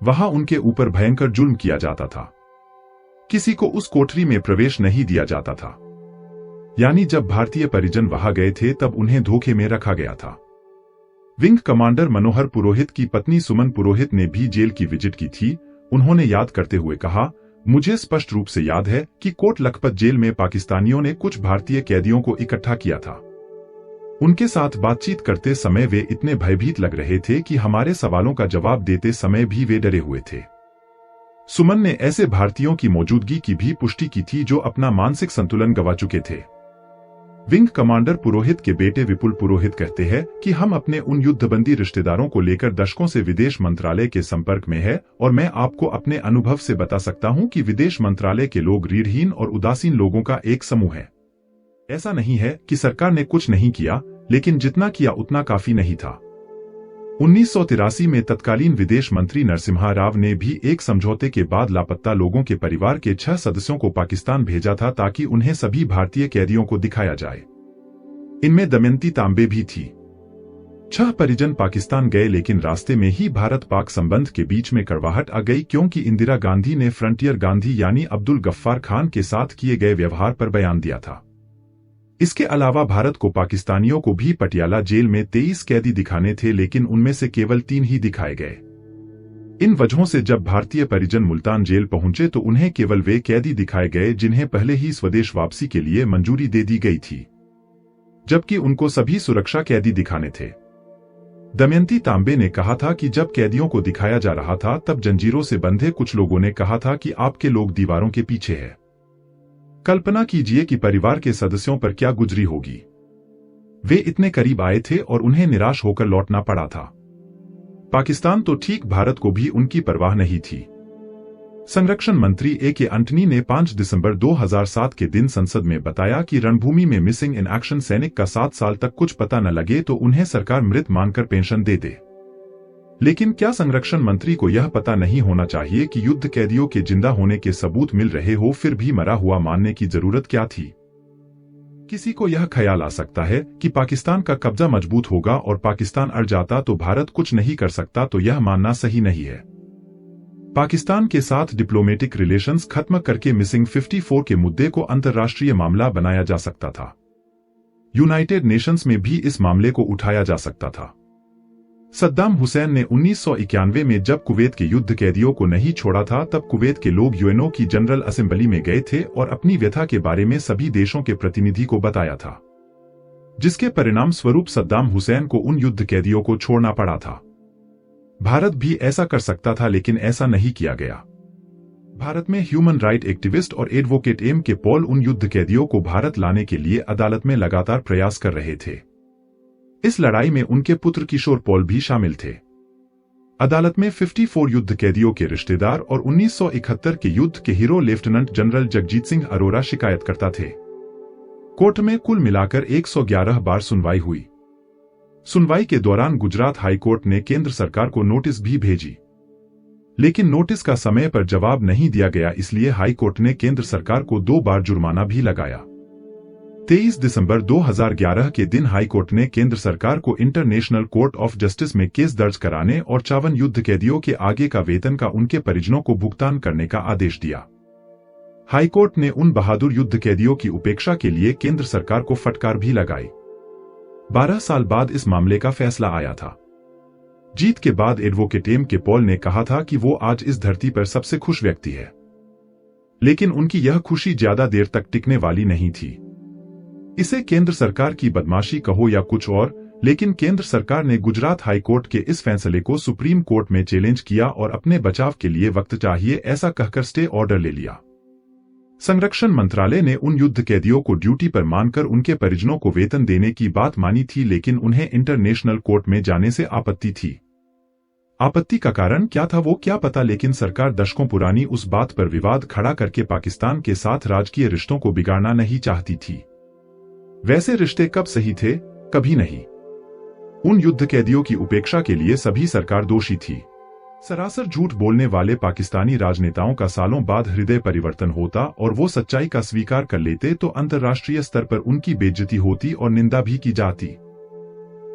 वहां उनके ऊपर भयंकर जुल्म किया जाता था। किसी को उस कोठरी में प्रवेश नहीं दिया जाता था। यानी जब भारतीय परिजन वहां गए थे तब उन्हें धोखे में रखा गया था। विंग कमांडर मनोहर पुरोहित की पत्नी सुमन पुरोहित ने भी जेल की विजिट की थी। उन्होंने याद करते हुए कहा, मुझे स्पष्ट रूप से याद है कि कोट लखपत जेल में पाकिस्तानियों ने कुछ भारतीय कैदियों को इकट्ठा किया था। उनके साथ बातचीत करते समय वे इतने भयभीत लग रहे थे कि हमारे सवालों का जवाब देते समय भी वे डरे हुए थे। सुमन ने ऐसे भारतीयों की मौजूदगी की भी पुष्टि की थी जो अपना मानसिक संतुलन गंवा चुके थे। विंग कमांडर पुरोहित के बेटे विपुल पुरोहित कहते हैं कि हम अपने उन युद्धबंदी रिश्तेदारों को लेकर दशकों से विदेश मंत्रालय के संपर्क में है और मैं आपको अपने अनुभव से बता सकता हूं कि विदेश मंत्रालय के लोग रीढ़हीन और उदासीन लोगों का एक समूह है। ऐसा नहीं है कि सरकार ने कुछ नहीं किया, लेकिन जितना किया उतना काफी नहीं था। 1983 में तत्कालीन विदेश मंत्री नरसिम्हा राव ने भी एक समझौते के बाद लापता लोगों के परिवार के 6 सदस्यों को पाकिस्तान भेजा था ताकि उन्हें सभी भारतीय कैदियों को दिखाया जाए। इनमें दमयंती तांबे भी थी। 6 परिजन पाकिस्तान गए, लेकिन रास्ते में ही भारत पाक संबंध के बीच में कड़वाहट आ गई, क्योंकि इंदिरा गांधी ने फ्रंटियर गांधी यानी अब्दुल गफ्फार खान के साथ किए गए व्यवहार पर बयान दिया था। इसके अलावा भारत को पाकिस्तानियों को भी पटियाला जेल में 23 कैदी दिखाने थे, लेकिन उनमें से केवल 3 ही दिखाए गए। इन वजहों से जब भारतीय परिजन मुल्तान जेल पहुंचे तो उन्हें केवल वे कैदी दिखाए गए जिन्हें पहले ही स्वदेश वापसी के लिए मंजूरी दे दी गई थी, जबकि उनको सभी सुरक्षा कैदी दिखाने थे। दमयंती तांबे ने कहा था कि जब कैदियों को दिखाया जा रहा था तब जंजीरों से बंधे कुछ लोगों ने कहा था कि आपके लोग दीवारों के पीछे है। कल्पना कीजिए कि परिवार के सदस्यों पर क्या गुजरी होगी। वे इतने करीब आए थे और उन्हें निराश होकर लौटना पड़ा था। पाकिस्तान तो ठीक, भारत को भी उनकी परवाह नहीं थी। संरक्षण मंत्री ए के एंटनी ने 5 दिसंबर 2007 के दिन संसद में बताया कि रणभूमि में मिसिंग इन एक्शन सैनिक का 7 साल तक कुछ पता न लगे तो उन्हें सरकार मृत मानकर पेंशन दे दे। लेकिन क्या संरक्षण मंत्री को यह पता नहीं होना चाहिए कि युद्ध कैदियों के जिंदा होने के सबूत मिल रहे हो फिर भी मरा हुआ मानने की जरूरत क्या थी? किसी को यह ख्याल आ सकता है कि पाकिस्तान का कब्जा मजबूत होगा और पाकिस्तान अड़ जाता तो भारत कुछ नहीं कर सकता, तो यह मानना सही नहीं है। पाकिस्तान के साथ डिप्लोमेटिक रिलेशंस खत्म करके मिसिंग 54 के मुद्दे को अंतर्राष्ट्रीय मामला बनाया जा सकता था। यूनाइटेड नेशंस में भी इस मामले को उठाया जा सकता था। सद्दाम हुसैन ने 1991 में जब कुवैत के युद्ध कैदियों को नहीं छोड़ा था तब कुवैत के लोग यूएनओ की जनरल असेंबली में गए थे और अपनी व्यथा के बारे में सभी देशों के प्रतिनिधि को बताया था, जिसके परिणाम स्वरूप सद्दाम हुसैन को उन युद्ध कैदियों को छोड़ना पड़ा था। भारत भी ऐसा कर सकता था, लेकिन ऐसा नहीं किया गया। भारत में ह्यूमन राइट एक्टिविस्ट और एडवोकेट एम के पॉल उन युद्ध कैदियों को भारत लाने के लिए अदालत में लगातार प्रयास कर रहे थे। इस लड़ाई में उनके पुत्र किशोर पॉल भी शामिल थे। अदालत में 54 युद्ध कैदियों के रिश्तेदार और 1971 के युद्ध के hero lieutenant general Jagjit Singh Arora शिकायतकर्ता थे। कोर्ट में कुल मिलाकर 111 बार सुनवाई हुई। सुनवाई के दौरान गुजरात हाईकोर्ट ने केंद्र सरकार को नोटिस भी भेजी, लेकिन नोटिस का समय पर जवाब नहीं दिया गया, इसलिए हाईकोर्ट ने केंद्र सरकार को 2 बार जुर्माना भी लगाया। 23 दिसंबर 2011 के दिन हाईकोर्ट ने केंद्र सरकार को इंटरनेशनल कोर्ट ऑफ जस्टिस में केस दर्ज कराने और 54 युद्ध कैदियों के आगे का वेतन का उनके परिजनों को भुगतान करने का आदेश दिया। हाईकोर्ट ने उन बहादुर युद्ध कैदियों की उपेक्षा के लिए केंद्र सरकार को फटकार भी लगाई। 12 साल बाद इस मामले का फैसला आया था। जीत के बाद एडवोकेट एम के पॉल ने कहा था कि वो आज इस धरती पर सबसे खुश व्यक्ति है, लेकिन उनकी यह खुशी ज्यादा देर तक टिकने वाली नहीं थी। इसे केंद्र सरकार की बदमाशी कहो या कुछ और, लेकिन केंद्र सरकार ने गुजरात हाईकोर्ट के इस फैसले को सुप्रीम कोर्ट में चैलेंज किया और अपने बचाव के लिए वक्त चाहिए ऐसा कहकर स्टे ऑर्डर ले लिया। संरक्षण मंत्रालय ने उन युद्ध कैदियों को ड्यूटी पर मानकर उनके परिजनों को वेतन देने की बात मानी थी, लेकिन उन्हें इंटरनेशनल कोर्ट में जाने से आपत्ति थी। आपत्ति का कारण क्या था वो क्या पता, लेकिन सरकार दशकों पुरानी उस बात पर विवाद खड़ा करके पाकिस्तान के साथ राजकीय रिश्तों को बिगाड़ना नहीं चाहती थी। वैसे रिश्ते कब सही थे? कभी नहीं। उन युद्ध कैदियों की उपेक्षा के लिए सभी सरकार दोषी थी। सरासर झूठ बोलने वाले पाकिस्तानी राजनेताओं का सालों बाद हृदय परिवर्तन होता और वो सच्चाई का स्वीकार कर लेते तो अंतर्राष्ट्रीय स्तर पर उनकी बेइज्जती होती और निंदा भी की जाती,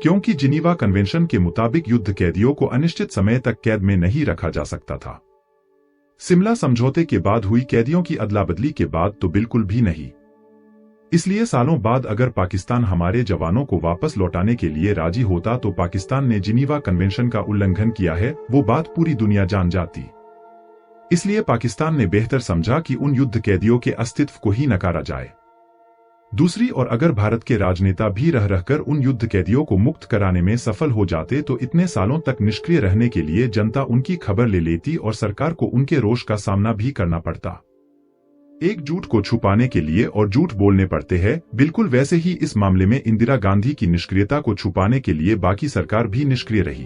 क्योंकि जिनीवा कन्वेंशन के मुताबिक युद्ध कैदियों को अनिश्चित समय तक कैद में नहीं रखा जा सकता था। सिमला समझौते के बाद हुई कैदियों की अदला बदली के बाद तो बिल्कुल भी नहीं। इसलिए सालों बाद अगर पाकिस्तान हमारे जवानों को वापस लौटाने के लिए राजी होता तो पाकिस्तान ने जिनीवा कन्वेंशन का उल्लंघन किया है, वो बात पूरी दुनिया जान जाती। इसलिए पाकिस्तान ने बेहतर समझा कि उन युद्ध कैदियों के अस्तित्व को ही नकारा जाए। दूसरी ओर अगर भारत के राजनेता भी रह रहकर उन युद्ध कैदियों को मुक्त कराने में सफल हो जाते तो इतने सालों तक निष्क्रिय रहने के लिए जनता उनकी खबर ले लेती और सरकार को उनके रोष का सामना भी करना पड़ता। एक झूठ को छुपाने के लिए और झूठ बोलने पड़ते हैं। बिल्कुल वैसे ही इस मामले में इंदिरा गांधी की निष्क्रियता को छुपाने के लिए बाकी सरकार भी निष्क्रिय रही।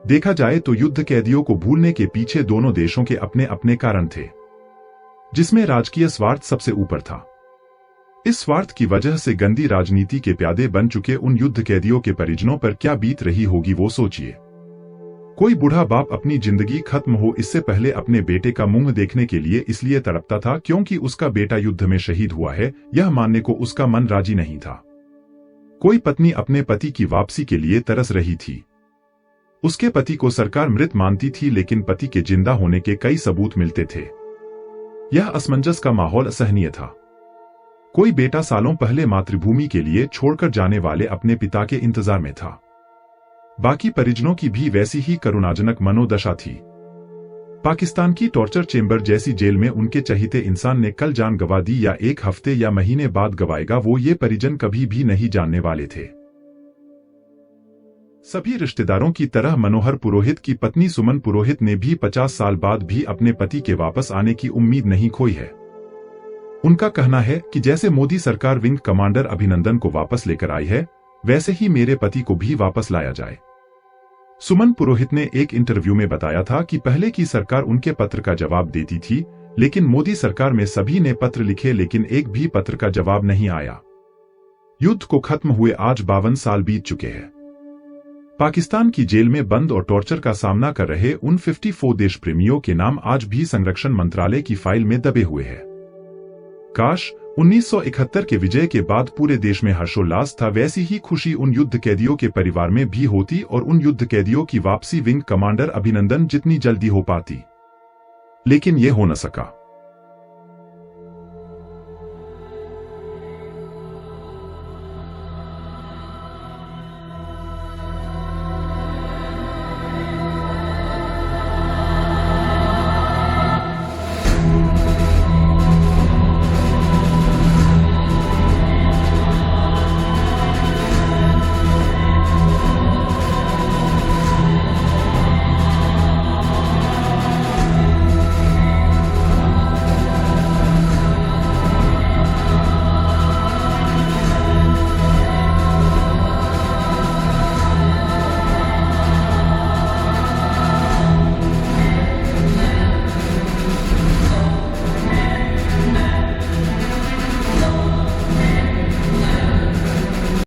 देखा जाए तो युद्ध कैदियों को भूलने के पीछे दोनों देशों के अपने अपने कारण थे, जिसमें राजकीय स्वार्थ सबसे ऊपर था। इस स्वार्थ की वजह से गंदी राजनीति के प्यादे बन चुके उन युद्ध कैदियों के परिजनों पर क्या बीत रही होगी वो सोचिए। कोई बूढ़ा बाप अपनी जिंदगी खत्म हो इससे पहले अपने बेटे का मुंह देखने के लिए इसलिए तड़पता था क्योंकि उसका बेटा युद्ध में शहीद हुआ है, यह मानने को उसका मन राजी नहीं था। कोई पत्नी अपने पति की वापसी के लिए तरस रही थी। उसके पति को सरकार मृत मानती थी, लेकिन पति के जिंदा होने के कई सबूत मिलते थे। यह असमंजस का माहौल असहनीय था। कोई बेटा सालों पहले मातृभूमि के लिए छोड़कर जाने वाले अपने पिता के इंतजार में था। बाकी परिजनों की भी वैसी ही करुणाजनक मनोदशा थी। पाकिस्तान की टॉर्चर चेंबर जैसी जेल में उनके चहीते इंसान ने कल जान गंवा दी या एक हफ्ते या महीने बाद गंवाएगा, वो ये परिजन कभी भी नहीं जानने वाले थे। सभी रिश्तेदारों की तरह मनोहर पुरोहित की पत्नी सुमन पुरोहित ने भी 50 साल बाद भी अपने पति के वापस आने की उम्मीद नहीं खोई है। उनका कहना है कि जैसे मोदी सरकार विंग कमांडर अभिनंदन को वापस लेकर आई है, वैसे ही मेरे पति को भी वापस लाया जाए। सुमन पुरोहित ने एक इंटरव्यू में बताया था कि पहले की सरकार उनके पत्र का जवाब देती थी, लेकिन मोदी सरकार में सभी ने पत्र लिखे लेकिन एक भी पत्र का जवाब नहीं आया। युद्ध को खत्म हुए आज 52 साल बीत चुके हैं। पाकिस्तान की जेल में बंद और टॉर्चर का सामना कर रहे उन 54 देश प्रेमियों के नाम आज भी संरक्षण मंत्रालय की फाइल में दबे हुए हैं। काश 1971 के विजय के बाद पूरे देश में हर्षोल्लास था, वैसी ही खुशी उन युद्ध कैदियों के परिवार में भी होती और उन युद्ध कैदियों की वापसी विंग कमांडर अभिनंदन जितनी जल्दी हो पाती, लेकिन ये हो न सका।